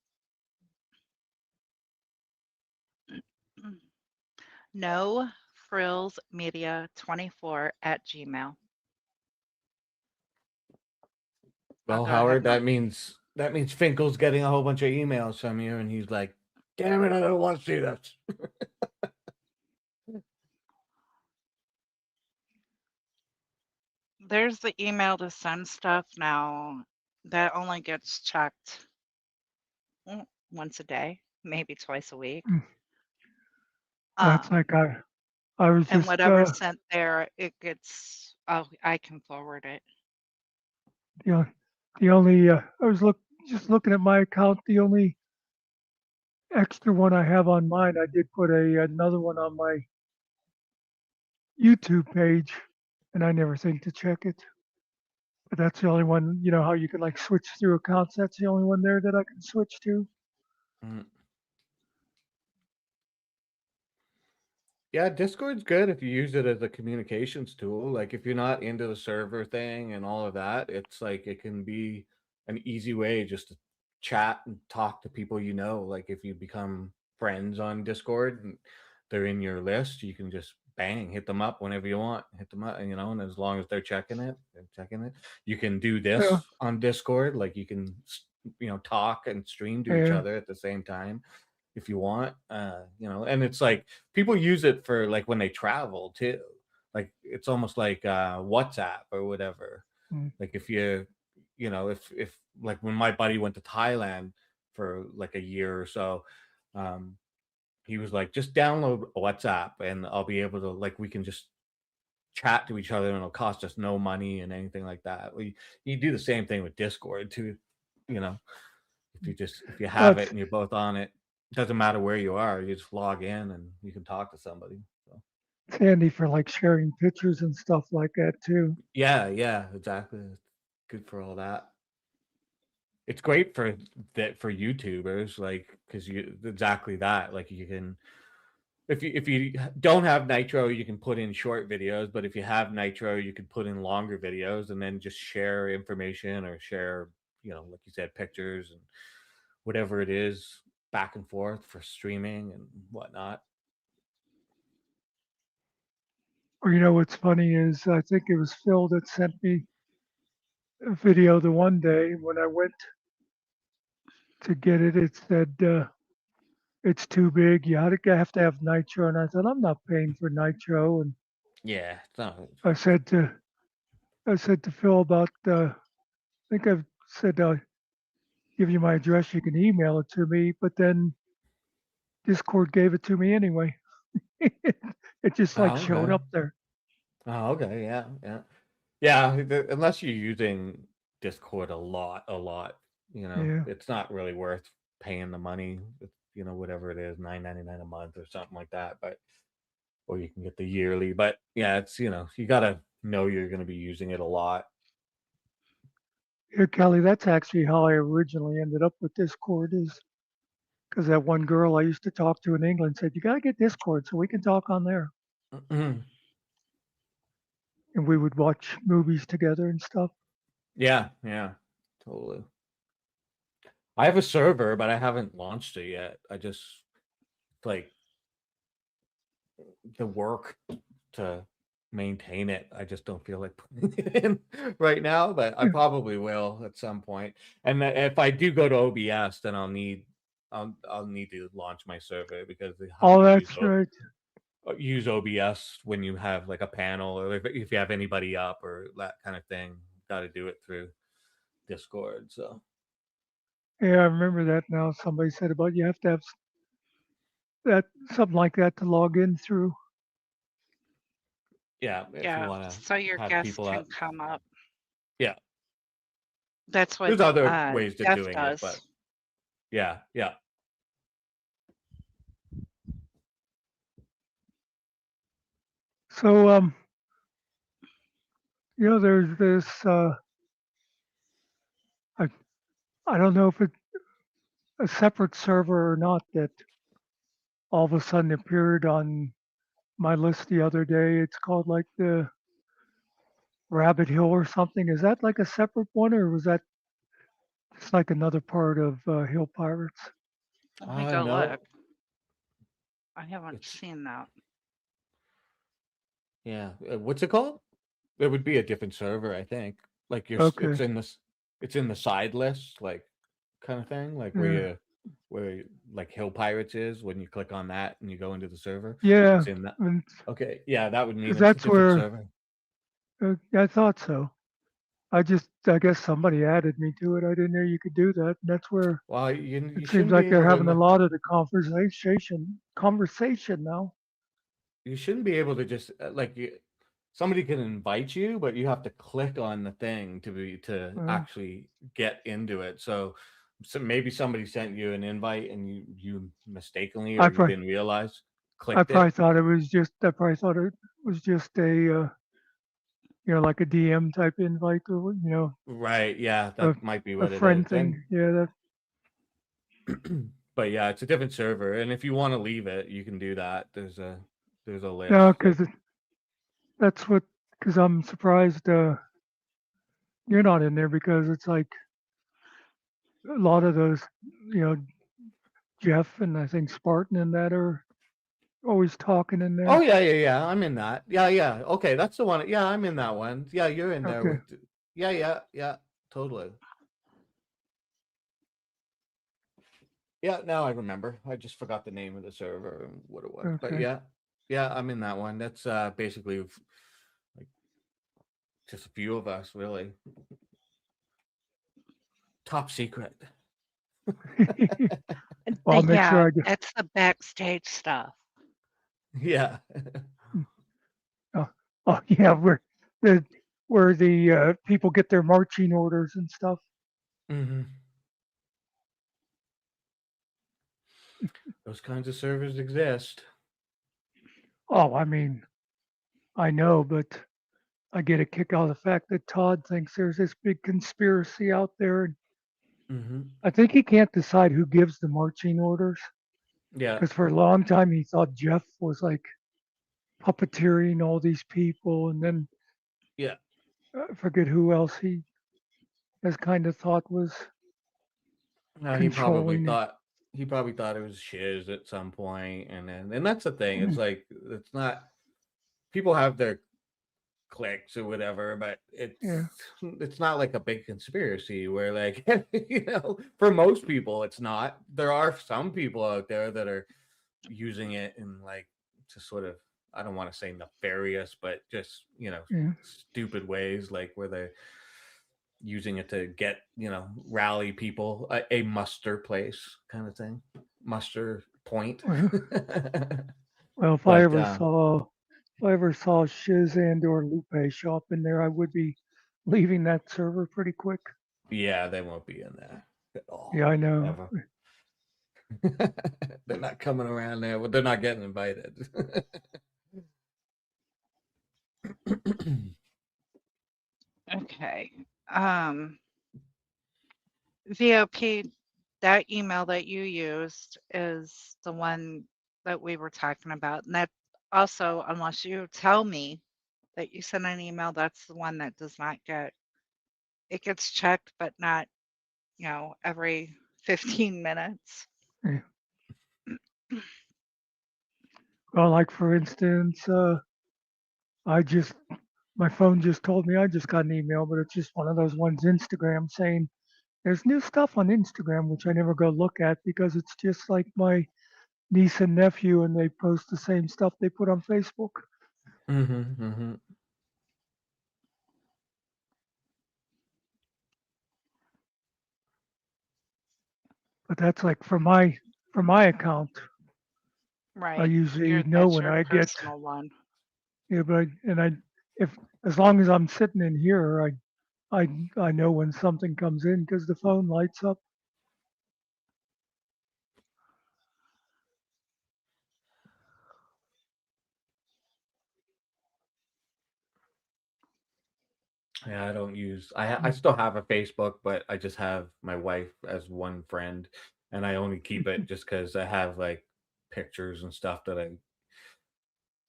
No frills media 24 at Gmail. I'll Well, go ahead Howard, and that means Finkel's getting a whole bunch of emails from you, and he's like, "Damn it, I don't want to see this." there's the email to send stuff now. That only gets checked once a day, maybe twice a week. That's like I was And just whatever's sent there, it gets, oh, I can forward it. the only I was just looking at my account. The only extra one I have on mine, I did put another one on my YouTube page, and I never think to check it. But that's the only one. You know how you can like switch through accounts. That's the only one there that I can switch to. Mm. Yeah, Discord's good if you use it as a communications tool. Like if you're not into the server thing and all of that, it's like it can be an easy way just to chat and talk to people you know. Like if you become friends on Discord and they're in your list, you can just bang, hit them up whenever you want. Hit them up, and as long as they're checking it, You can do Yeah, this on Discord, like you can talk and stream to each yeah, other at the same time if you want. And it's like people use it for like when they travel too. Like it's almost like WhatsApp or whatever. mm, Like if if like when my buddy went to Thailand for like a year or so, um, he was like, just download WhatsApp and I'll be able to, like, we can just chat to each other and it'll cost us no money and anything like that. You do the same thing with Discord too, you know. If you have it that's and you're both on it, doesn't matter where you are, you just log in and you can talk to somebody. So it's handy for like sharing pictures and stuff like that too. yeah, exactly. It's good for all that. It's great for YouTubers, like, because you exactly that. Like you can, if you don't have Nitro, you can put in short videos, but if you have Nitro, you can put in longer videos and then just share information or share, like you said, pictures and whatever it is back and forth for streaming and whatnot. Or you know what's funny is I think it was Phil that sent me a video the one day when I went to get it. It said it's too big. You have to have Nitro, and I said I'm not paying for Nitro. And Yeah, it's not. I said to Phil about I think I've said give you my address. You can email it to me, but then Discord gave it to me anyway. It just like Oh, showed okay. up there. Oh, okay. Yeah. Unless you're using Discord a lot, Yeah. it's not really worth paying the money. Whatever it is, $9.99 a month or something like that. Or you can get the yearly. But yeah, it's you gotta know you're gonna be using it a lot. Here, Kelly, that's actually how I originally ended up with Discord. Is because that one girl I used to talk to in England said, "You got to get Discord so we can talk on there." Mhm. And we would watch movies together and stuff. Yeah, totally. I have a server, but I haven't launched it yet. I just like the work to maintain it. I just don't feel like putting it in right now, but I Yeah. probably will at some point. And if I do go to OBS, then I'll need to launch my server because they have Oh, to that's right. use OBS when you have like a panel or if you have anybody up or that kind of thing. Got to do it through Discord. So Yeah, I remember that now. Somebody said about you have to have that something like that to log in through. yeah, if you Yeah, want to so your have guests people can up, come up. yeah. That's what There's other ways to Jeff doing it, but does. yeah. So, there's this. I I don't know if it's a separate server or not that all of a sudden appeared on my list the other day. It's called like the Rabbit Hill or something. Is that like a separate one, or was that just like another part of Hill Pirates? Let me go No, look. I haven't it's seen that. yeah. What's it called? It would be a different server, I think. Like Okay. it's in the side list, like kind of thing, like Yeah. where like Hill Pirates is when you click on that and you go into the server. Yeah. It's in that. And Okay, yeah, that would mean 'cause it's a that's different where server. I thought so. I guess somebody added me to it. I didn't know you could do that. And that's where Well, you it seems shouldn't be like they're able having a to. lot of the conversation now. You shouldn't be able to just somebody can invite you, but you have to click on the thing to Uh, actually get into it. So maybe somebody sent you an invite and you mistakenly I or you probably didn't realize I clicked probably it. thought it was just I probably thought it was just a like a DM type invite or Right, yeah, a that might be a what it friend is. thing. And Yeah, but yeah, it's a different server. And if you want to leave it, you can do that. There's a no, list. because that's what because I'm surprised you're not in there because it's like a lot of those you know Jeff and I think Spartan and that are always talking in Oh there. yeah. I'm in that. Yeah. Okay, that's the one. Yeah, I'm in that one. Yeah, you're in there Okay. with. Yeah. Totally. Yeah, now I remember. I just forgot the name of the server and what it was. But Okay. yeah, I'm in that one. That's basically like just a few of us, really. Top secret. Well, I'll make Yeah, sure I get. that's the backstage stuff. Yeah. Oh yeah, where the people get their marching orders and stuff. hmm Those kinds of servers exist. Oh, I mean, I know, but I get a kick out of the fact that Todd thinks there's this big conspiracy out there. And hmm I think he can't decide who gives the marching orders Yeah. because for a long time he thought Jeff was like puppeteering all these people, and then Yeah. I forget who else he has kind of thought was No, controlling it. he probably thought it was shiz at some point, and that's the thing. It's like it's not people have their clicks or whatever, but Yeah, it's not like a big conspiracy where like for most people it's not. There are some people out there that are using it in like to sort of I don't want to say nefarious, but just yeah. stupid ways, like where they're using it to get rally people a muster place kind of thing, muster point. Well, well, But if I ever saw Shiz and or Lupe show up in there, I would be leaving that server pretty quick. yeah, they won't be in there at Yeah, all I know. ever. They're not coming around there, but they're not getting invited. Okay. VOP, that email that you used is the one that we were talking about. And that also, unless you tell me that you sent an email, that's the one that does not get, it gets checked, but not, every 15 minutes. Yeah. Well, like for instance, my phone just told me I just got an email, but it's just one of those ones, Instagram, saying there's new stuff on Instagram, which I never go look at because it's just like my niece and nephew, and they post the same stuff they put on Facebook. But that's like for my account. I Right. usually know That's when your I get personal one. if as long as I'm sitting in here, I know when something comes in because the phone lights up. Yeah, I don't use. I still have a Facebook, but I just have my wife as one friend, and I only keep it just because I have like pictures and stuff that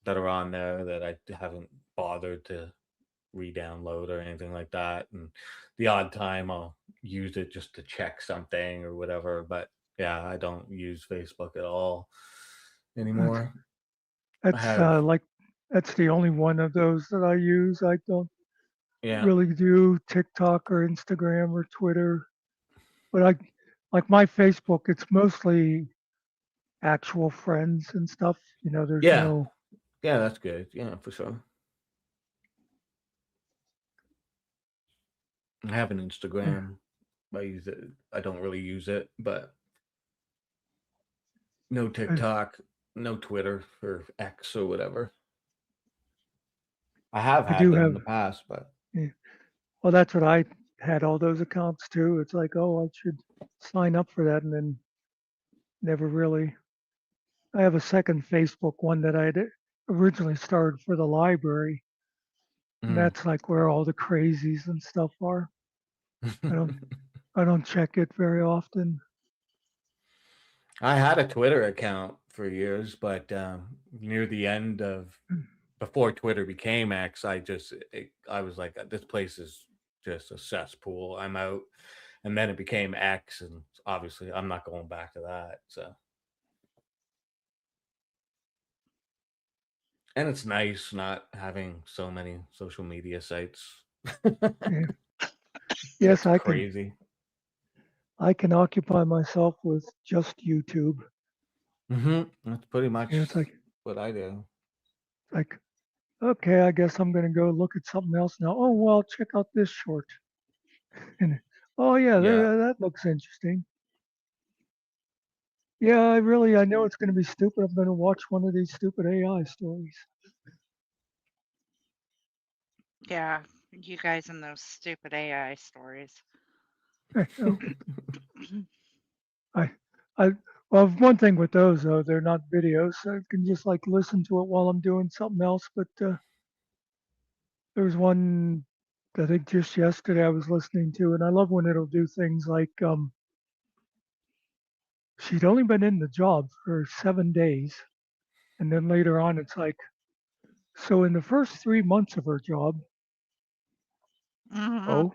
are on there that I haven't bothered to re-download or anything like that. And the odd time I'll use it just to check something or whatever. But yeah, I don't use Facebook at all anymore. I That's have that's the only one of those that I use. I don't yeah. really do TikTok or Instagram or Twitter, but I like my Facebook. It's mostly actual friends and stuff. There's Yeah. no. Yeah, that's good. Yeah, for sure. I have an Instagram. I use it. I don't really use it, but no TikTok, no Twitter or X or whatever. I have I had do them in have. the past, but Yeah, well, that's what I had all those accounts too. It's like, oh, I should sign up for that, and then never really. I have a second Facebook one that I had originally started for the library, and mm. that's like where all the crazies and stuff are. I don't I don't check it very often. I had a Twitter account for years, but near the end of before Twitter became X, I was like, this place is just a cesspool. I'm out. And then it became X, and obviously I'm not going back to that. So, and it's nice not having so many social media sites. Yeah. It's Yes, crazy. I can occupy myself with just YouTube. That's pretty much It's like what I do. like okay, I guess I'm gonna go look at something else now. Oh well, check out this short. And oh yeah, Yeah. that looks interesting. Yeah, I know it's gonna be stupid. I'm gonna watch one of these stupid AI stories. Yeah, you guys and those stupid AI stories. Oh, I I well, one thing with those though, they're not videos, so I can just like listen to it while I'm doing something else. But there was one I think just yesterday I was listening to, and I love when it'll do things like she'd only been in the job for 7 days, and then later on it's like, so in the first 3 months of her job, Hmm. oh,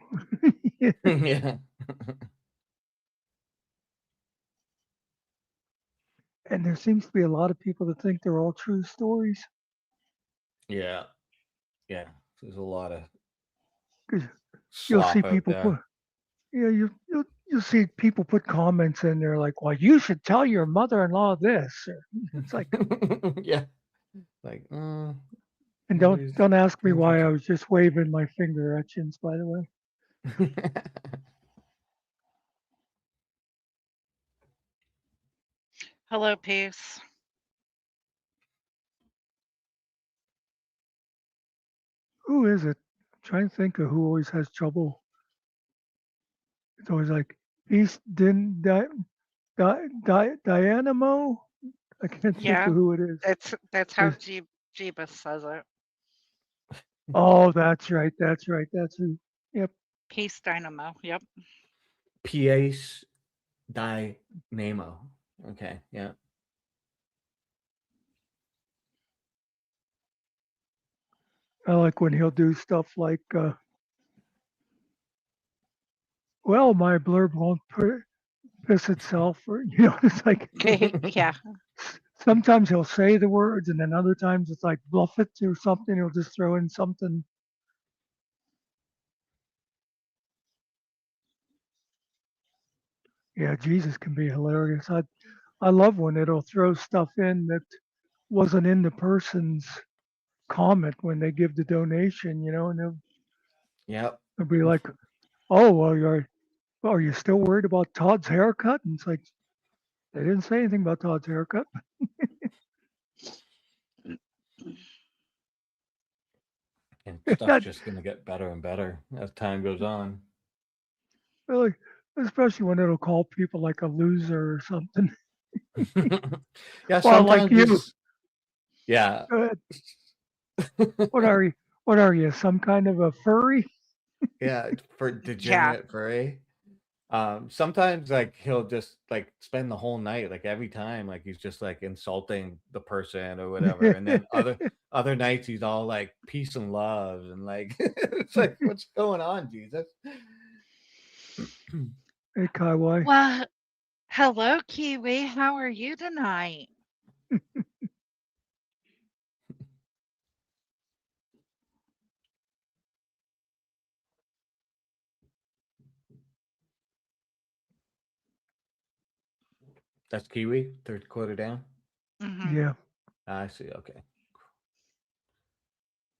Yeah. and there seems to be a lot of people that think they're all true stories. Yeah. Yeah. There's a lot of 'Cause you'll see slop out people put, there. yeah, you'll see people put comments in there like, well, you should tell your mother-in-law this. Or, it's like, Yeah. Like, and nobody's don't ask me paying why I attention. was just waving my finger etchings, by the way. Hello, Peace. Who is it? I'm trying to think of who always has trouble. It's always like East Dynamo. I can't think Yeah, of who it is. that's how Jeebus says it. Oh, that's right. That's right. That's who. Yep. Peace Dynamo. Yep. Pace Dynamo. Okay, yeah. I like when he'll do stuff like, well, my blurb won't piss itself, or it's like Yeah. sometimes he'll say the words, and then other times it's like bluff it or something. He'll just throw in something. Yeah, Jesus can be hilarious. I love when it'll throw stuff in that wasn't in the person's comment when they give the donation, and Yep. they'll be like, "Oh, well, are you still worried about Todd's haircut?" And it's like they didn't say anything about Todd's haircut. And stuff's just gonna get better and better as time goes on. Really, especially when it'll call people like a loser or something. Yeah, Well, like sometimes you. yeah. Go ahead. What are you? What are you? Some kind of a furry? Yeah, for degenerate furry. Sometimes like he'll just like spend the whole night, like every time, like he's just like insulting the person or whatever. And then other nights he's all like peace and love and like it's like what's going on, Jesus? Hey, Kaiwai. Well, hello, Kiwi. How are you tonight? That's Kiwi, third quarter down. Mhm. Yeah. I see. Okay.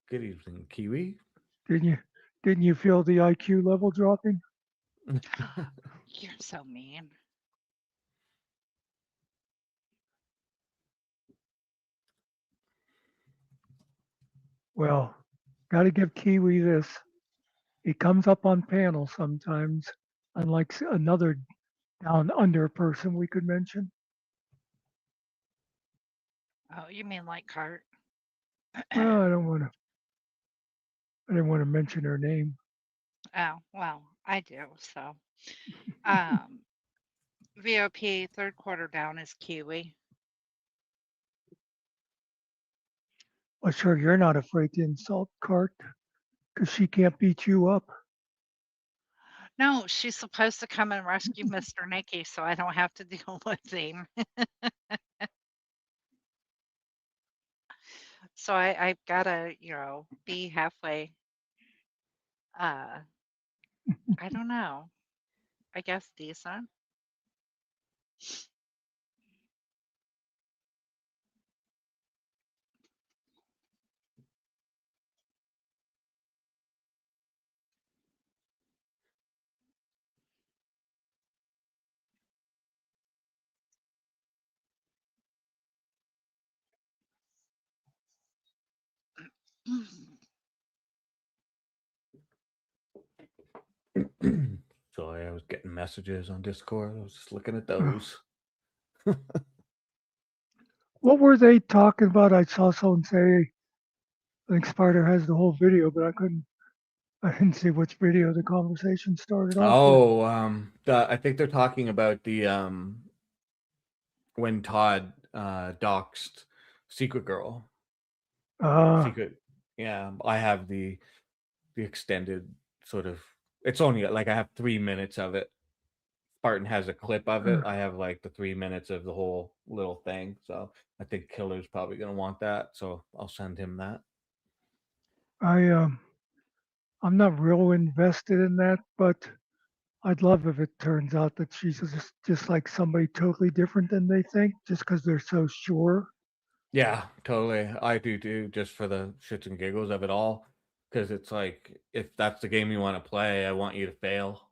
Good evening, Kiwi. Didn't you feel the IQ level dropping? You're so mean. Well, got to give Kiwi this. He comes up on panel sometimes, unlike another down under person we could mention. Oh, you mean like Cart? Well, I didn't want to mention her name. Oh, well, I do. So, um, VOP third quarter down is Kiwi. Well, sure, you're not afraid to insult Cart because she can't beat you up. No, she's supposed to come and rescue Mr. Nicky so I don't have to deal with him. So I've gotta, be halfway. I don't know. I guess decent. Sorry, I was getting messages on Discord. I was just looking at Ugh. those. What were they talking about? I saw someone say, I think Spider has the whole video, but I didn't see which video the conversation started off with. Oh, I think they're talking about the when Todd doxed Secret Girl. Secret, yeah. I have the extended sort of. It's only like I have 3 minutes of it. Spartan has a clip of it. I have like the 3 minutes of the whole little thing. So I think Killer's probably gonna want that. So I'll send him that. I'm not real invested in that, but I'd love if it turns out that she's just like somebody totally different than they think, just because they're so sure. Yeah, totally. I do too, just for the shits and giggles of it all. Because it's like, if that's the game you want to play, I want you to fail.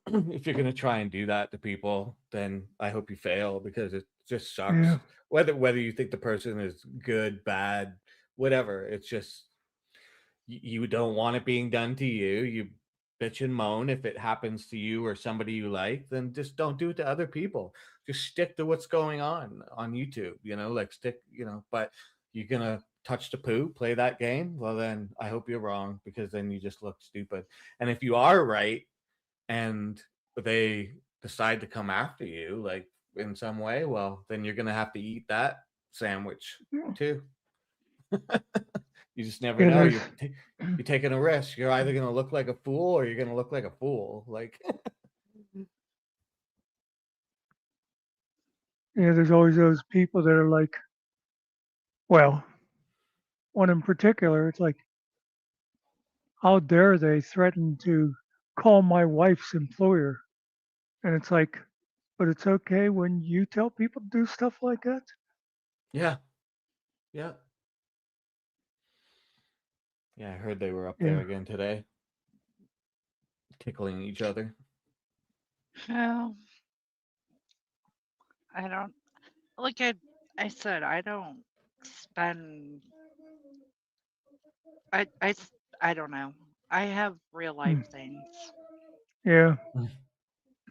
If you're gonna try and do that to people, then I hope you fail because it just sucks. Yeah. Whether you think the person is good, bad, whatever, it's just you don't want it being done to you. You bitch and moan if it happens to you or somebody you like, then just don't do it to other people. Just stick to what's going on YouTube, like stick, but you're gonna touch the poo, play that game, well then I hope you're wrong because then you just look stupid. And if you are right and they decide to come after you, like in some way, well, then you're gonna have to eat that sandwich too. You just never Yeah, know. there's You're taking a risk. You're either gonna look like a fool or you're gonna look like a fool. Like, yeah, there's always those people that are like, well, one in particular, it's like, how dare they threaten to call my wife's employer? And it's like, but it's okay when you tell people to do stuff like that? yeah, yeah, yeah. I heard they were up there Yeah. again today, tickling each other. Well, I don't like I said, I don't spend I don't know. I have real life things. Yeah.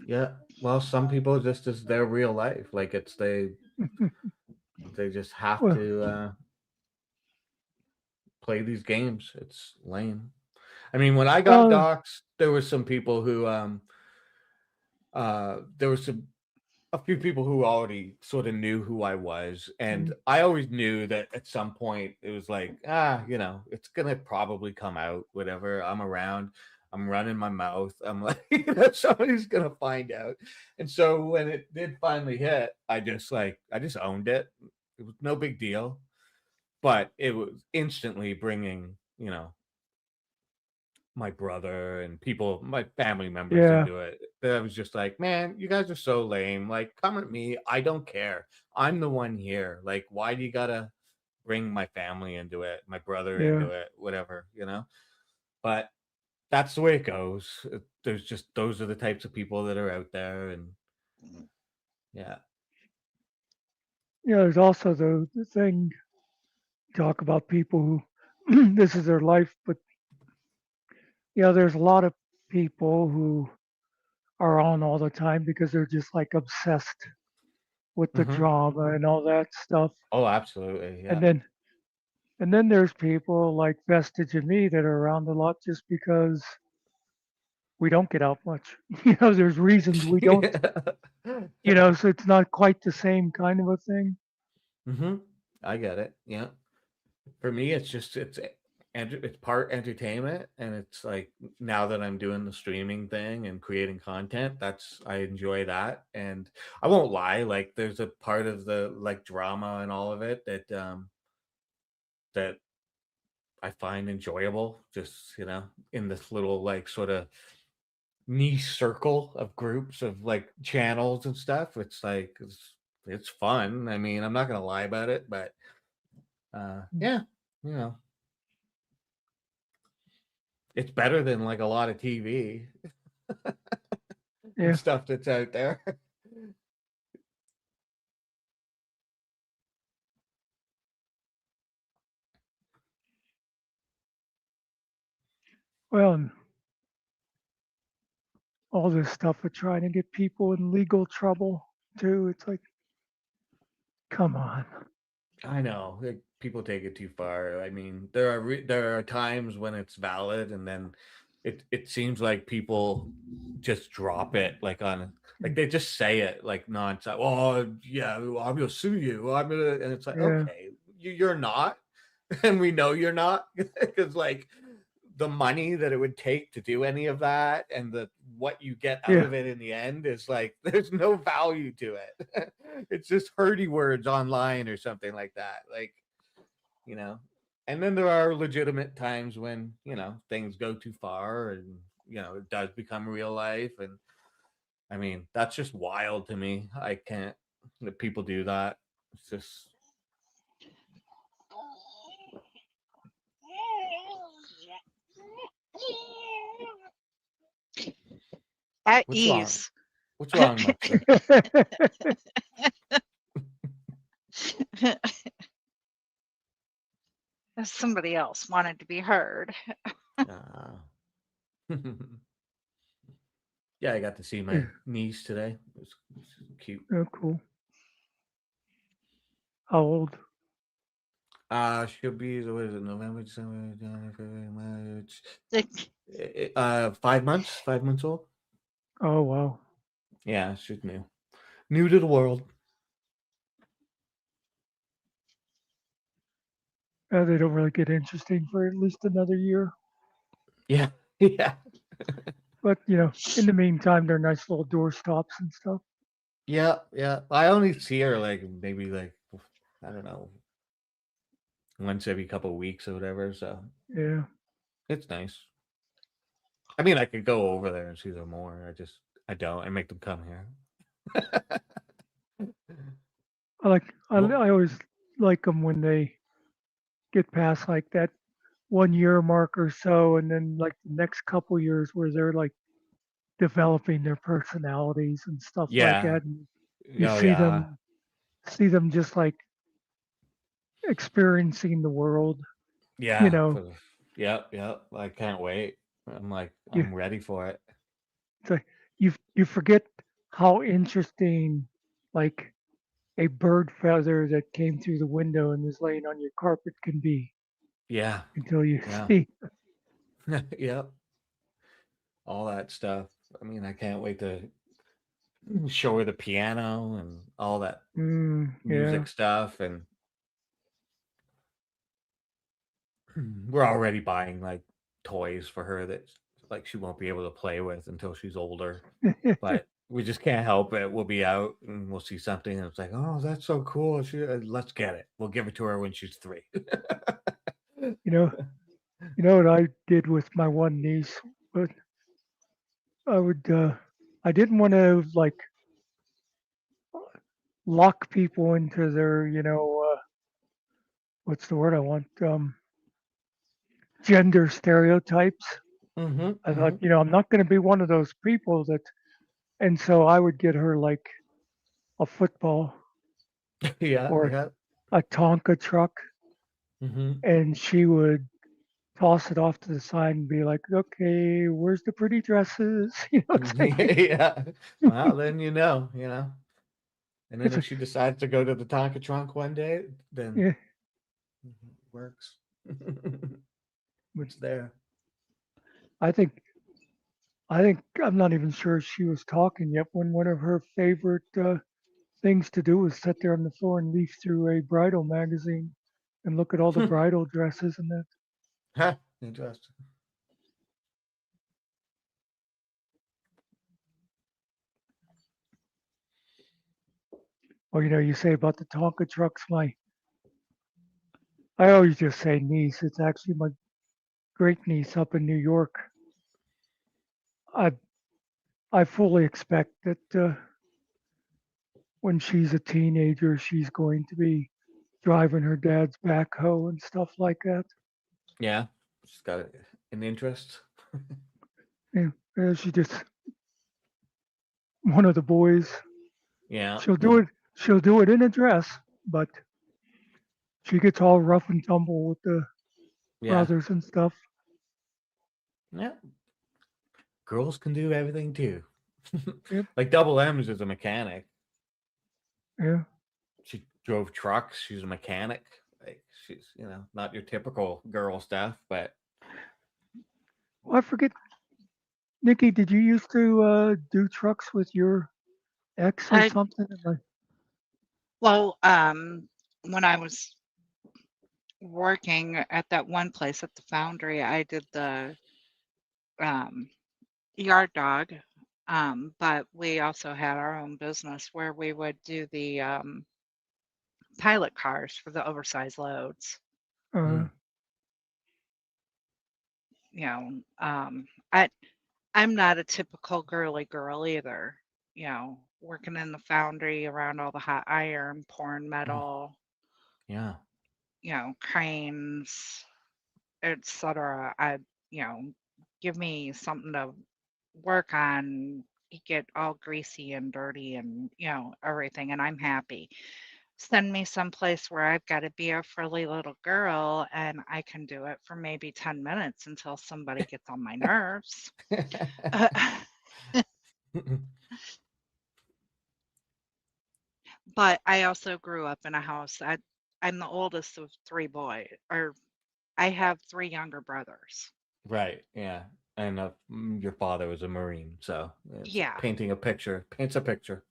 Yeah. Well, some people just is their real life. Like it's they just have Well, to play these games. It's lame. I mean, when I got well, doxxed, there were some people who there was a few people who already sort of knew who I was, and I always knew that at some point it was like, it's gonna probably come out, whatever. I'm around, I'm running my mouth, I'm like, somebody's gonna find out. And so when it did finally hit, I just owned it. It was no big deal, but it was instantly bringing, my brother and people, my family members yeah. into it. That was just like, man, you guys are so lame. Like, come at me. I don't care. I'm the one here. Like, why do you gotta bring my family into it, my brother Yeah. into it, whatever, But that's the way it goes. There's just those are the types of people that are out there, and yeah. Yeah, there's also the thing, talk about people who this is their life, but yeah, there's a lot of people who are on all the time because they're just like obsessed with the Hmm. drama and all that stuff. Oh, absolutely. And Yeah. then and then there's people like Vestige and me that are around a lot just because we don't get out much. There's reasons we don't, so it's not quite the same kind of a thing. Hmm. I get it. Yeah. For me, it's part entertainment, and it's like now that I'm doing the streaming thing and creating content, I enjoy that. And I won't lie, like there's a part of the like drama and all of it that I find enjoyable, just in this little like sort of niche circle of groups of like channels and stuff. It's like it's fun. I mean, I'm not gonna lie about it, but yeah, you know. It's better than like a lot of TV and Yeah. stuff that's out there. Well, and all this stuff of trying to get people in legal trouble too. It's like, come on. I know people take it too far. I mean, there are times when it's valid, and then it seems like people just drop it like they just say it like nonstop. Oh yeah, I'm gonna sue you. And it's like, Yeah. okay, you're not, and we know you're not, because like the money that it would take to do any of that and what you get out Yeah. of it in the end is like there's no value to it. It's just hurdy words online or something like that, like and then there are legitimate times when things go too far, and it does become real life. And I mean, that's just wild to me. I can't that people do that. It's just At what's wrong. ease. What's wrong, Muckster? Somebody else wanted to be heard. Yeah, I got to see my niece today. It was cute. Oh, cool. How old? She'll be what is it? November, December, January, February, March. 5 months. 5 months old. Oh, wow. Yeah, she's new to the world. They don't really get interesting for at least another year. Yeah, yeah, But in the meantime, they're nice little doorstops and stuff. yeah, yeah. I only see her like maybe like I don't know, once every couple of weeks or whatever. So Yeah. it's nice. I mean, I could go over there and see them more. I don't. I make them come here. I Well, always like them when they get past like that 1 year mark or so, and then like the next couple years where they're like developing their personalities and stuff like yeah. that. And you Oh yeah. see them just like experiencing the world. You Yeah. know, Yep. Yep. I can't wait. I'm like, you I'm ready for it. it's like you forget how interesting like a bird feather that came through the window and is laying on your carpet can be Yeah. until you Yeah. see. Yep. All that stuff. I mean, I can't wait to show her the piano and all that Yeah. music stuff. And we're already buying like toys for her that like she won't be able to play with until she's older. But we just can't help it. We'll be out and we'll see something and it's like, oh, that's so cool. Let's get it. We'll give it to her when she's 3. you know, you know what I did with my one niece, but I didn't want to like lock people into their, what's the word I want? Gender stereotypes. I thought, I'm not going to be one of those people that, and so I would get her like a football Yeah, or yeah. a Tonka truck, and she would toss it off to the side and be like, okay, where's the pretty dresses? It's like, Yeah. Well, then And then it's if like, she decides to go to the Tonka trunk one day, then yeah, it works. but It's there. I think I'm not even sure she was talking yet when one of her favorite things to do was sit there on the floor and leaf through a bridal magazine and look at all the bridal dresses and that. Huh. Interesting. Or you say about the Tonka trucks, I always just say niece. It's actually my great niece up in New York. I I fully expect that when she's a teenager, she's going to be driving her dad's backhoe and stuff like that. Yeah. She's got an interest. Yeah, she just one of the boys. Yeah. She'll do it. She'll do it in a dress, but she gets all rough and tumble with the Yeah. brothers and stuff. Yeah. Girls can do everything too. Yep. Like Double M's is a mechanic. Yeah. She drove trucks. She's a mechanic. Like she's, not your typical girl stuff, but Well, I forget. Nikki, did you used to do trucks with your ex or I something? well, when I was working at that one place at the foundry, I did the um, yard dog, but we also had our own business where we would do the pilot cars for the oversized loads. Uh, You know, I I'm not a typical girly girl either. Working in the foundry around all the hot iron, pouring metal, yeah. cranes, etc. You know, give me something to work on, get all greasy and dirty and, everything, and I'm happy. Send me someplace where I've got to be a frilly little girl and I can do it for maybe 10 minutes until somebody gets on my nerves. But I also grew up in a house. I'm the oldest of 3 boys, or I have 3 younger brothers. Right. Yeah. and your father was a Marine, so it's Yeah. painting a picture. Paints a picture.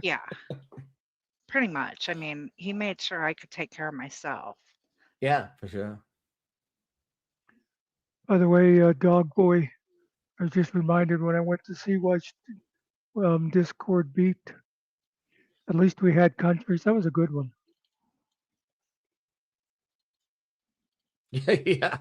Yeah. Pretty much. I mean, he made sure I could take care of myself. Yeah, for sure. By the way, Dog Boy, I was just reminded when I went to see watch Discord beat. At least we had countries. That was a good one. Yeah.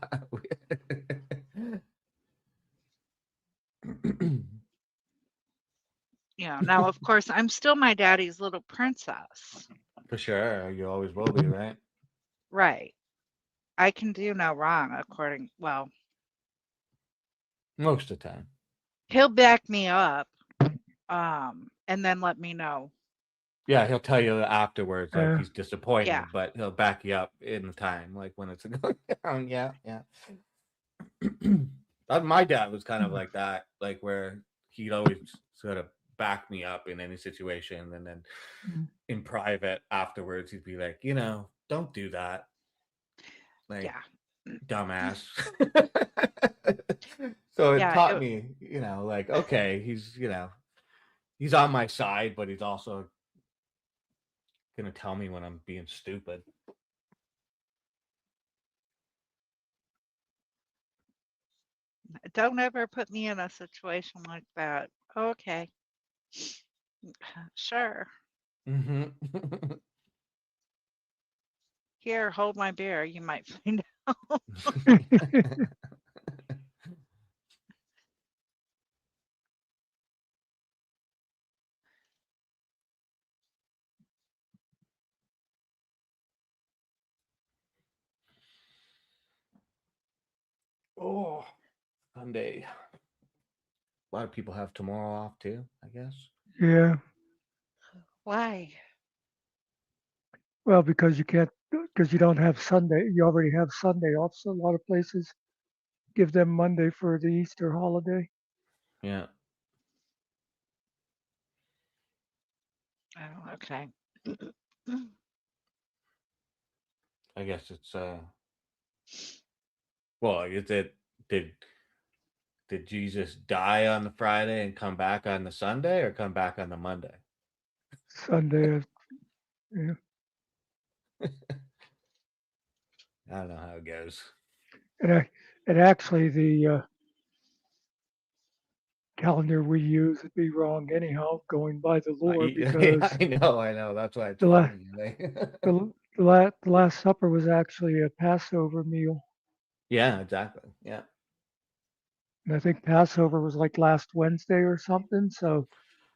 Yeah. Now, of course, I'm still my daddy's little princess. For sure. You always will be, right? Right. I can do no wrong well, Most of the time. he'll back me up, and then let me know. Yeah, he'll tell you afterwards, like he's disappointed, Yeah. but he'll back you up in the time, like when it's going down. Yeah, yeah. My dad was kind of like that, like where he'd always sort of back me up in any situation, and then in private afterwards, he'd be like, don't do that. Like, Yeah. dumbass. So it Yeah, taught me, like, okay, he's on my side, but he's also gonna tell me when I'm being stupid. Don't ever put me in a situation like that. Okay. Sure. Mm-hmm. Here, hold my beer. You might find out. Oh, Sunday. A lot of people have tomorrow off too, I guess. Yeah. Why? Well, because you don't have Sunday. You already have Sunday off. So a lot of places give them Monday for the Easter holiday. Yeah. Oh, okay. I guess it's well, did Jesus die on the Friday and come back on the Sunday, or come back on the Monday? Sunday. Yeah. I don't know how it goes. And actually, the calendar we use would be wrong anyhow, going by the lore, because I know. That's why it's the, la- funny. the Last Supper was actually a Passover meal. Yeah, exactly. Yeah. And I think Passover was like last Wednesday or something. So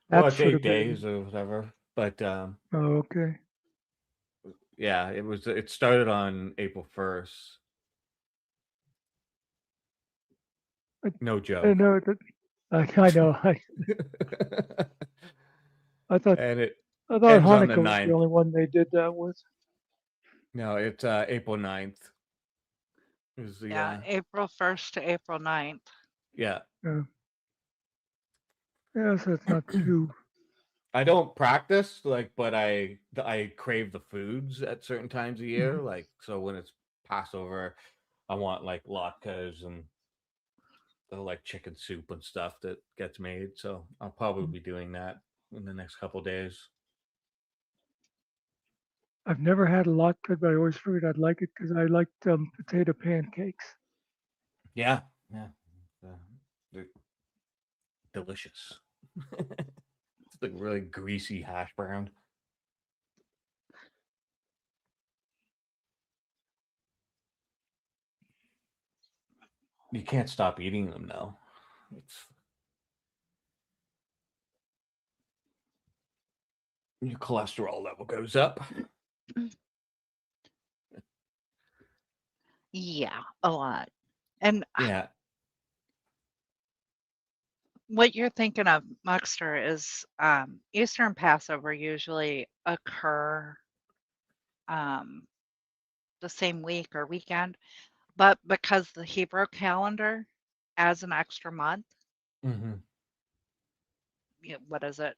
Well, that it's should 8 have been. days or whatever. But Oh, okay. yeah, it started on April 1st. No joke. I know that. I know. I thought And it I thought ends on the Hanukkah was the 9th. only one they did that with. No, it's April 9th. Is the Yeah, April 1st to April 9th. yeah. Yeah, so it's not too. I don't practice, but I crave the foods at certain times of year. Like, so when it's Passover, I want like latkes and like chicken soup and stuff that gets made. So I'll probably be doing that in the next couple days. I've never had a latke, but I always figured I'd like it because I liked potato pancakes. Yeah, they're delicious. It's like really greasy hash brown. You can't stop eating them though. Your cholesterol level goes up. Yeah, a lot. And Yeah. what you're thinking of, Muckster, is Easter and Passover usually occur the same week or weekend, but because the Hebrew calendar adds an extra month, what is it?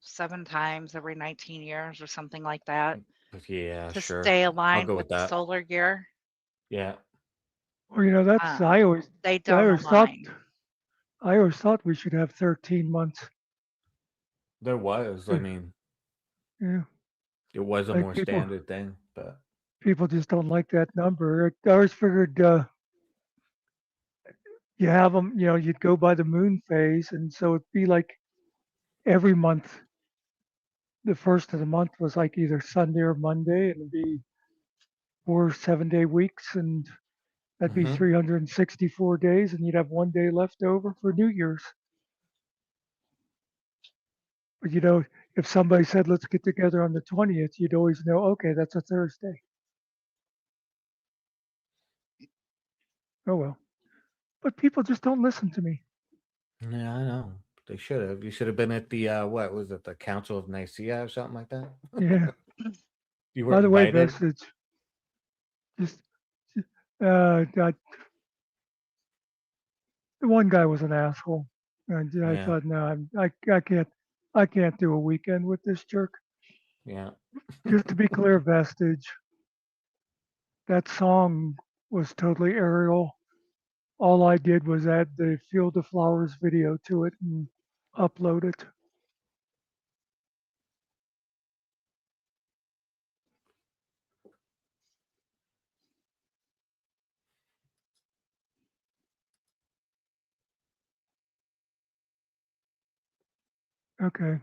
7 times every 19 years or something like that Yeah, to sure. stay I'll aligned go with with the that. solar year. Yeah. Well, that's they I don't always thought align. we should have 13 months. There was, I mean, Yeah, it was a like more standard thing, but people just don't like that number. I always figured you have them, you'd go by the moon phase, and so it'd be like every month, the first of the month was like either Sunday or Monday, and it'd be 4 7-day weeks, and that'd be Mhm. 364 days, and you'd have 1 day left over for New Year's. But if somebody said, let's get together on the 20th, you'd always know, okay, that's a Thursday. Oh, well. But people just don't listen to me. Yeah, I know. They should have. You should have been at the what was it, the Council of Nicaea or something like that? Yeah. You By were the way, invited. Vestige, just, the one guy was an asshole. And I Yeah, thought, no, I can't do a weekend with this jerk. yeah. Just to be clear, Vestige, that song was totally aerial. All I did was add the Field of Flowers video to it and upload it. Okay.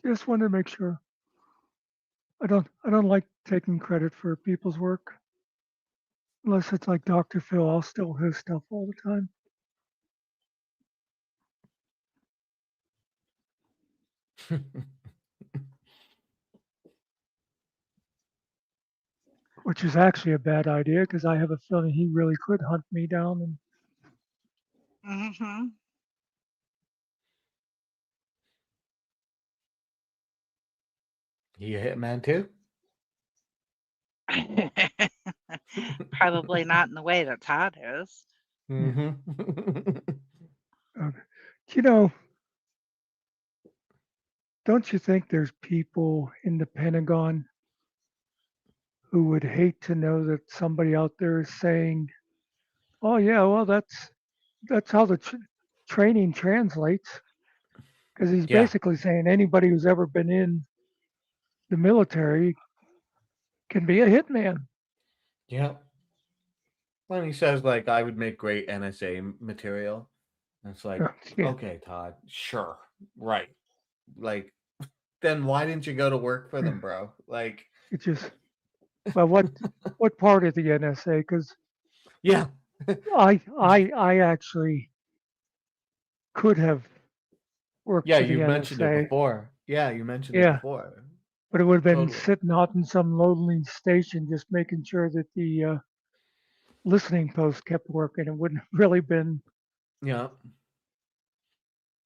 Just wanted to make sure. I don't like taking credit for people's work. Unless it's like Dr. Phil, I'll steal his stuff all the time. Which is actually a bad idea because I have a feeling he really could hunt me down. And Hmm. You a hitman too? Probably not in the way that Todd is. Mm-hmm. you know, don't you think there's people in the Pentagon who would hate to know that somebody out there is saying, "Oh yeah, well that's how the training translates," because he's Yeah, basically saying anybody who's ever been in the military can be a hitman. yeah. When he says like I would make great NSA material, and it's like, Yeah, okay, Todd, sure, right. Like, then why didn't you go to work for yeah. them, bro? Like, It just well, what part of the NSA? Because yeah, I actually could have worked yeah. for the You mentioned it NSA. before. Yeah, you mentioned it Yeah, before. but it would have been Totally. sitting out in some lonely station, just making sure that the listening post kept working. It wouldn't have really been Yeah.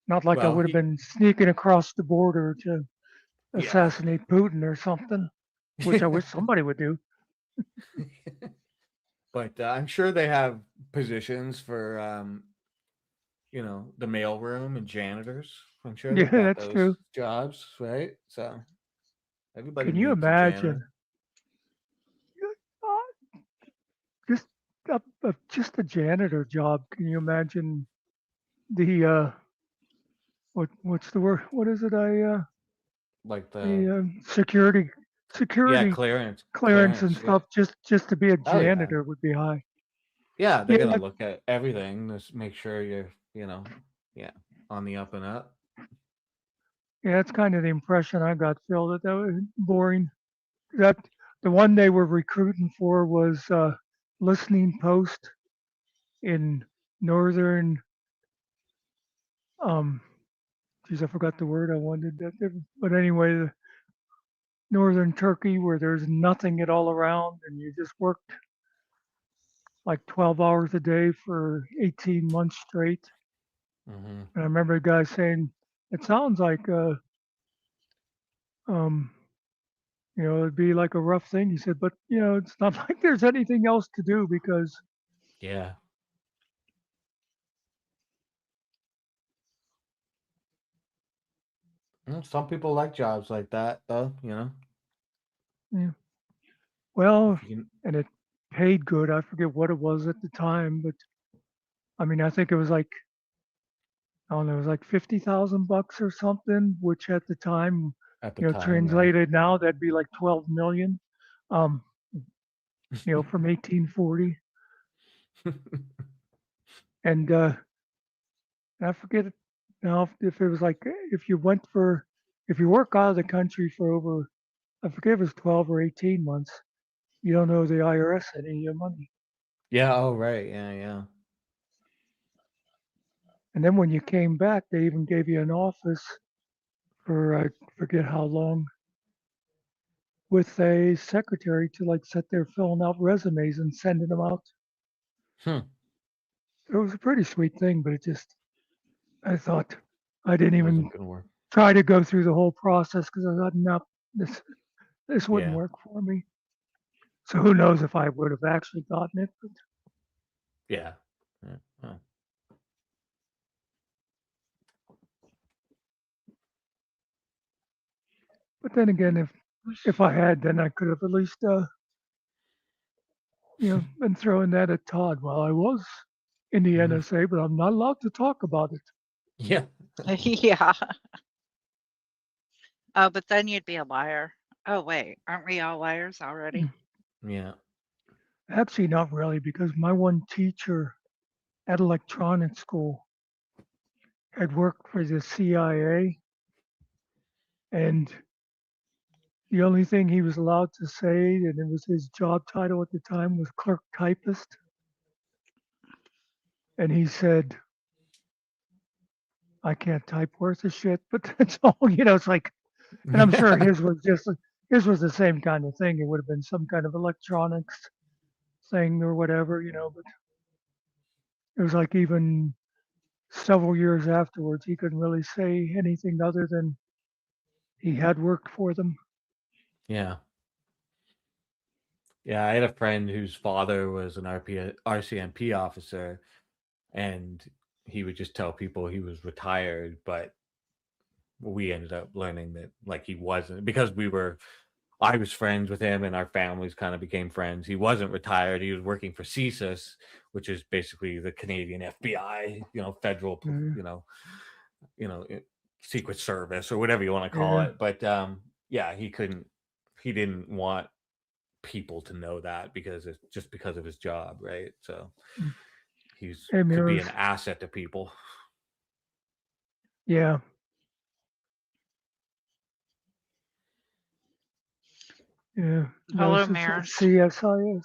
not like I Well, would have been sneaking across the border to yeah. assassinate Putin or something, which I wish somebody would do. But I'm sure they have positions for the mailroom and janitors. I'm sure Yeah, they've got that's those true. jobs, right? So everybody Can you needs a imagine janitor. just just a janitor job? Can you imagine the what's the word? What is it? Like The the security yeah, security clearance. clearance and Clearance, yeah. stuff just to be a Oh yeah. janitor would be high. Yeah, they're Yeah, gonna look at everything, just make sure you're, yeah, on the up and up. yeah, that's kind of the impression I got, Phil. That was boring. That the one they were recruiting for was listening post in northern. Um, geez, I forgot the word I wanted. But anyway, the northern Turkey, where there's nothing at all around, and you just worked like 12 hours a day for 18 months straight. Mm-hmm. And I remember a guy saying, "It sounds like um, it'd be like a rough thing." He said, "But it's not like there's anything else to do because Yeah. Some people like jobs like that, though. yeah, well, If you can, and it paid good. I forget what it was at the time, but I mean, I think it was like, I don't know, it was like $50,000 or something, which at the time, At the time, translated now, that'd be like 12 million, from 1840. And I forget now if it was like, if you work out of the country for over, I forget if it was 12 or 18 months, you don't owe the IRS any of your money. Yeah. Oh, right. Yeah. And then when you came back, they even gave you an office for, I forget how long, with a secretary to like sit there filling out resumes and sending them out. Hmm. It was a pretty sweet thing, but I thought I didn't even Wasn't gonna work. try to go through the whole process because I thought, no, this wouldn't Yeah. work for me. So who knows if I would have actually gotten it. Yeah. Oh. But then again, if I had, then I could have at least been throwing that at Todd. Well, I was in the NSA, but I'm not allowed to talk about it. Yeah. Yeah. Oh, but then you'd be a liar. Oh, wait, aren't we all liars already? Yeah. Actually, not really, because my one teacher at electronics school had worked for the CIA, and the only thing he was allowed to say, and it was his job title at the time, was clerk typist. And he said, I can't type worth of shit, but that's all, it's like, and I'm sure his was the same kind of thing. It would have been some kind of electronics thing or whatever, but it was like even several years afterwards, he couldn't really say anything other than he had worked for them. Yeah. Yeah, I had a friend whose father was an RCMP officer, and he would just tell people he was retired, but we ended up learning that like he wasn't, because I was friends with him and our families kind of became friends. He wasn't retired. He was working for CSIS, which is basically the Canadian FBI, federal, Secret Service or whatever you want to call it. But he didn't want people to know that because it's just because of his job, right? So could be an asset to people. Yeah. Yeah. Hello, It's like Mirrors. CSIS.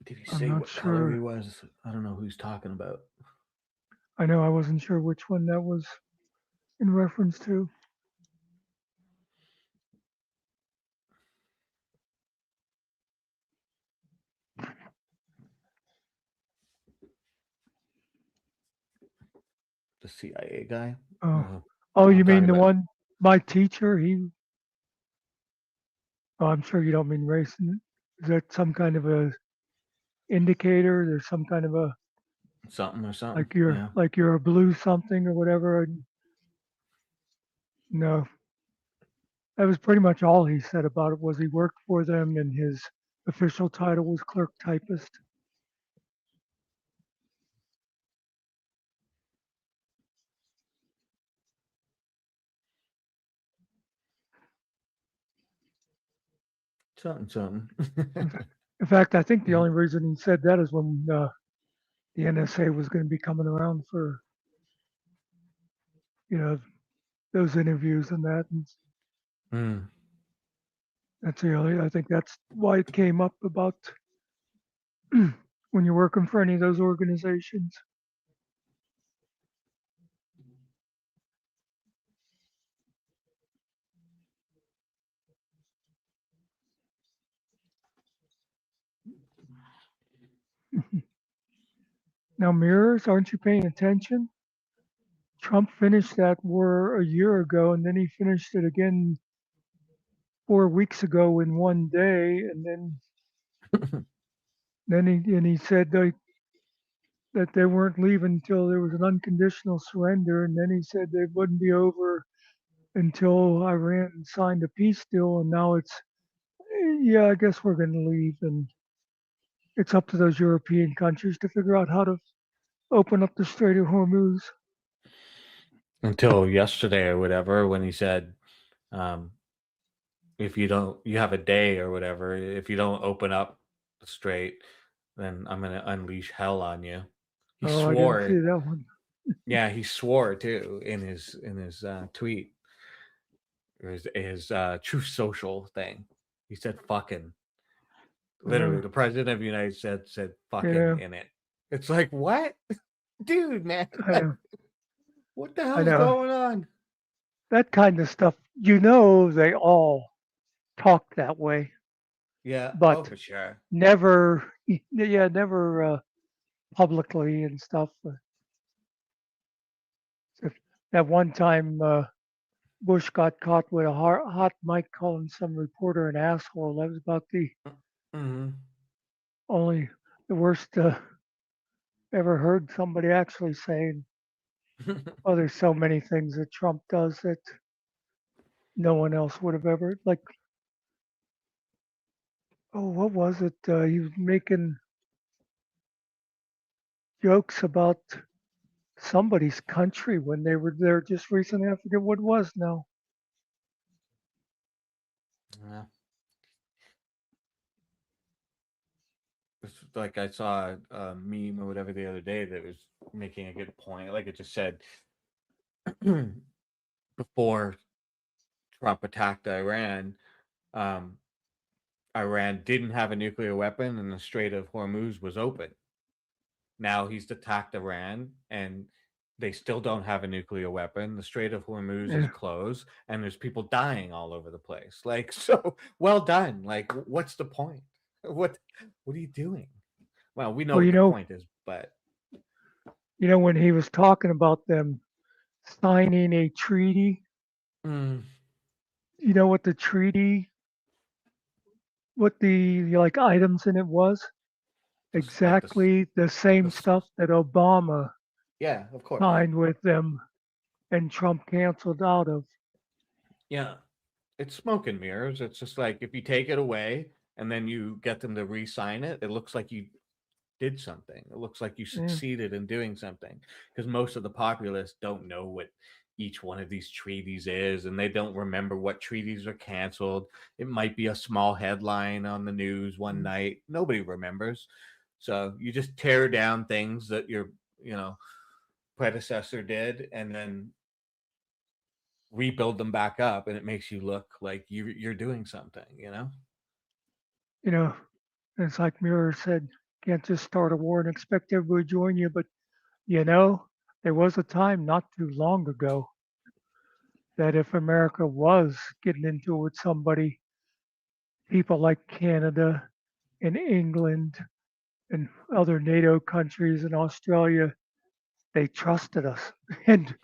Did he say what color he was? I don't know who he's talking about. I know I wasn't sure which one that was in reference to. The CIA guy? Oh, you mean the one, my teacher, I'm sure you don't mean race. Is that some kind of a indicator? There's some kind of a something or something. Like you're a blue something or whatever. No, that was pretty much all he said about it. Was he worked for them and his official title was clerk typist. Something. In fact, I think the only reason he said that is when the NSA was going to be coming around for, those interviews and that. And I think that's why it came up about when you're working for any of those organizations. Now, mirrors, aren't you paying attention? Trump finished that war a year ago, and then he finished it again 4 weeks ago in one day, and then he said that they weren't leaving until there was an unconditional surrender, and then he said they wouldn't be over until Iran signed a peace deal, and now it's yeah, I guess we're going to leave, and it's up to those European countries to figure out how to open up the Strait of Hormuz. Until yesterday or whatever, when he said, if you don't, you have a day or whatever. If you don't open up the strait, then I'm gonna unleash hell on you. He Oh, I didn't see swore. that one. Yeah, he swore too in his tweet, or his Truth Social thing. He said "fucking." Literally, the president of the United States said "fucking" Yeah. in it. It's like, what, dude, man? I know. What the I hell's know. going on? That kind of stuff, you know, they all talk that way, Yeah, oh but for sure. never, yeah, never publicly and stuff. That one time Bush got caught with a hot mic calling some reporter an asshole. That was about the hmm only the worst ever heard somebody actually saying. Oh, there's so many things that Trump does that no one else would have ever like. Oh, what was it? He was making jokes about somebody's country when they were there just recently. I forget what it was now. Yeah. It's like I saw a meme or whatever the other day that was making a good point. Like it just said, before Trump attacked Iran, um, Iran didn't have a nuclear weapon and the Strait of Hormuz was open. Now he's attacked Iran and they still don't have a nuclear weapon. The Strait of Hormuz is Yeah. closed and there's people dying all over the place. Like, so well done. Like, what's the point? What are you doing? Well, we know Well, what you the know, point is, but when he was talking about them signing a treaty, mm, you know what the treaty, what the like items in it was? just like this, Exactly the same this, stuff that Obama yeah, of course. signed with them and Trump canceled out of. Yeah. It's smoke and mirrors. It's just like if you take it away and then you get them to re-sign it, it looks like you did something. It looks like you Yeah. succeeded in doing something because most of the populace don't know what each one of these treaties is and they don't remember what treaties are canceled. It might be a small headline on the news one night. Nobody remembers. So you just tear down things that your, predecessor did and then rebuild them back up and it makes you look like you're doing something. You know, it's like Muir said, can't just start a war and expect everybody to join you. But, there was a time not too long ago that if America was getting into it with somebody, people like Canada and England and other NATO countries and Australia, they trusted us. And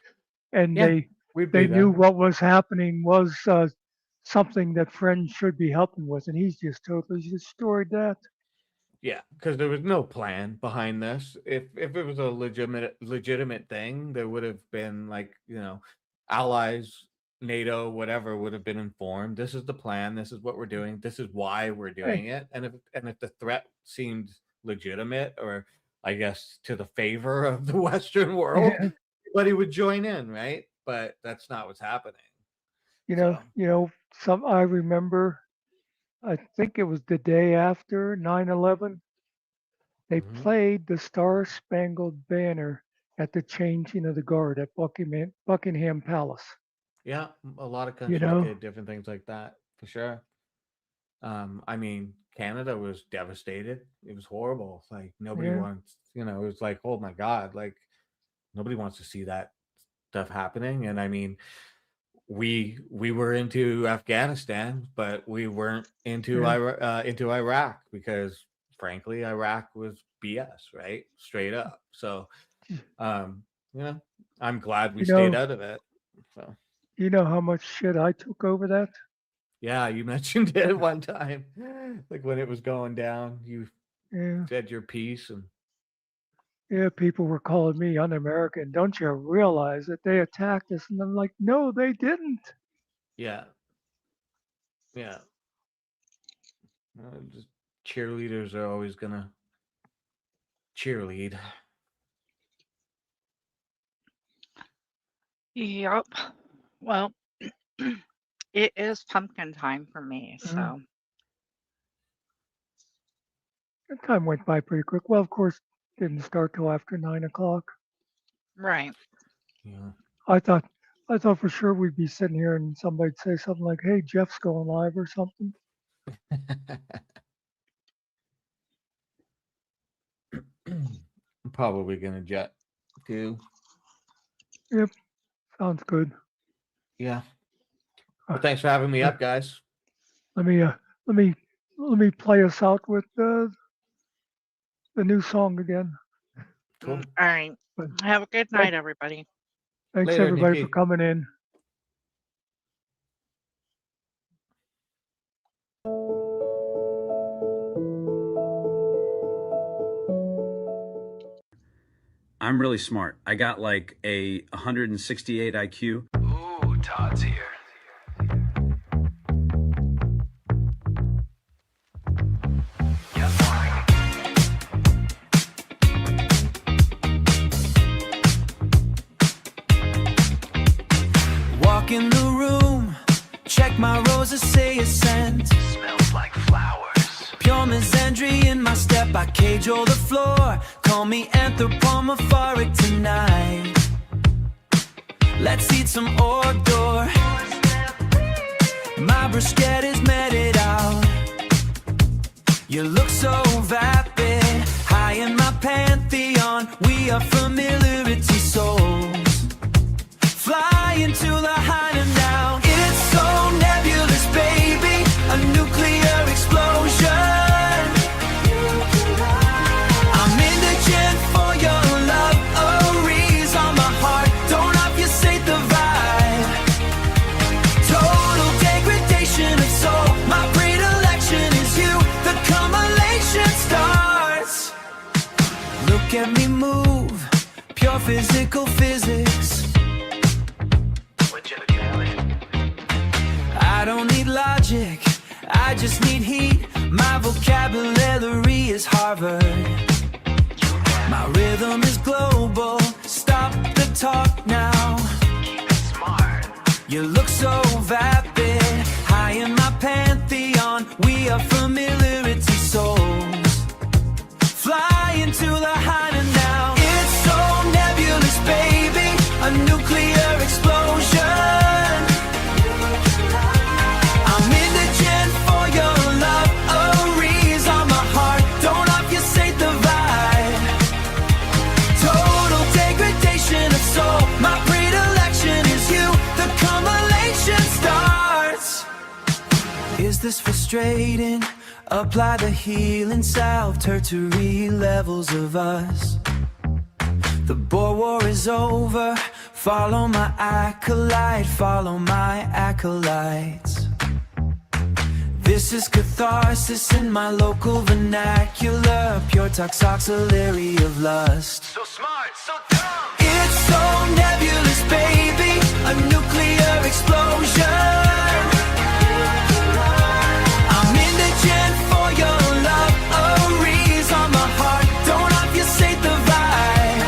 Yeah, they we'd they be knew there. what was happening was something that friends should be helping with, and he's just totally destroyed that. Yeah, because there was no plan behind this. If it was a legitimate thing, there would have been like, allies, NATO, whatever would have been informed. This is the plan. This is what we're doing. This is why we're doing Hey, it. And if the threat seemed legitimate or I guess to the favor of the Western world, yeah, everybody would join in, right? But that's not what's happening. you know, So, you know, some I remember. I think it was the day after 9/11. They mhm. played the Star Spangled Banner at the changing of the guard at Buckingham Palace. Yeah, a lot of You countries know, did different things like that for sure. I mean, Canada was devastated. It was horrible. Like nobody yeah, wants, it was like, oh my God, like nobody wants to see that stuff happening. And I mean, we were into Afghanistan, but we weren't yeah. into Iraq because frankly, Iraq was BS, right? Straight up. So, um, you know, I'm glad we You stayed know, out of it. So. you know how much shit I took over that. Yeah, you mentioned it one time. Like when it was going down, you Yeah, said your piece and Yeah, people were calling me un-American. Don't you realize that they attacked us? And I'm like, no, they didn't. Yeah. Yeah. Just cheerleaders are always gonna cheerlead. Yep. Well, it is pumpkin time for me, so The time went by pretty quick. Well, of course, didn't start till after 9 o'clock. right. Yeah. I thought for sure we'd be sitting here and somebody'd say something like, "Hey, Jeff's going live" or something. I'm probably gonna jet too. Yep, sounds good. Yeah. Well, thanks for having me up, guys. Let me play us out with the new song again. Cool. All right. But Have a good night, everybody. thanks Later, everybody for Nikki. coming in. I'm really smart. I got like a 168 IQ. Ooh, Todd's here. Walk in the room, check my roses, say a scent. Smells like flowers. Pure misandry in my step, I cajole the floor. Call me anthropomorphic tonight. Let's eat some hors d'oeuvre. My bruschetti's meted out. You look so vapid, high in my pantheon. We are familiarity souls. Fly into the hiding now. It's so nebulous, baby. A nuclear explosion. I'm indigent for your love. Aries on my heart. Don't obfuscate the vibe. Total degradation of soul. My predilection is you. The cumulation starts. Look at me move. Pure physical physics. I don't need logic, I just need heat. My vocabulary is Harvard. My rhythm is global. Stop the talk now. Keep it smart. You look so vapid, high in my pantheon. We are familiarity souls. Fly into the hiding now. It's so nebulous, baby. A nuclear explosion. I'm indigent for your love. Aries on my heart. Don't obfuscate the vibe. Total degradation of soul. My predilection is you. The cumulation starts. Is this frustrating? Apply the healing salve. Tertiary levels of us. The Boer War is over. Follow my acolyte. Follow my acolytes. This is catharsis in my local vernacular. Pure toxoxylary of lust. So smart, so dumb. It's so nebulous, baby. A nuclear explosion. I'm indigent for your love. Aries on my heart. Don't obfuscate the vibe.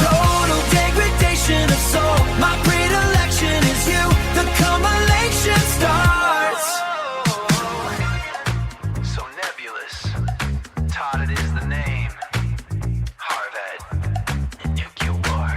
Total degradation of soul. My predilection is you. The cumulation starts. So nebulous. Todd, it is the name. Harvard. Nuclear war.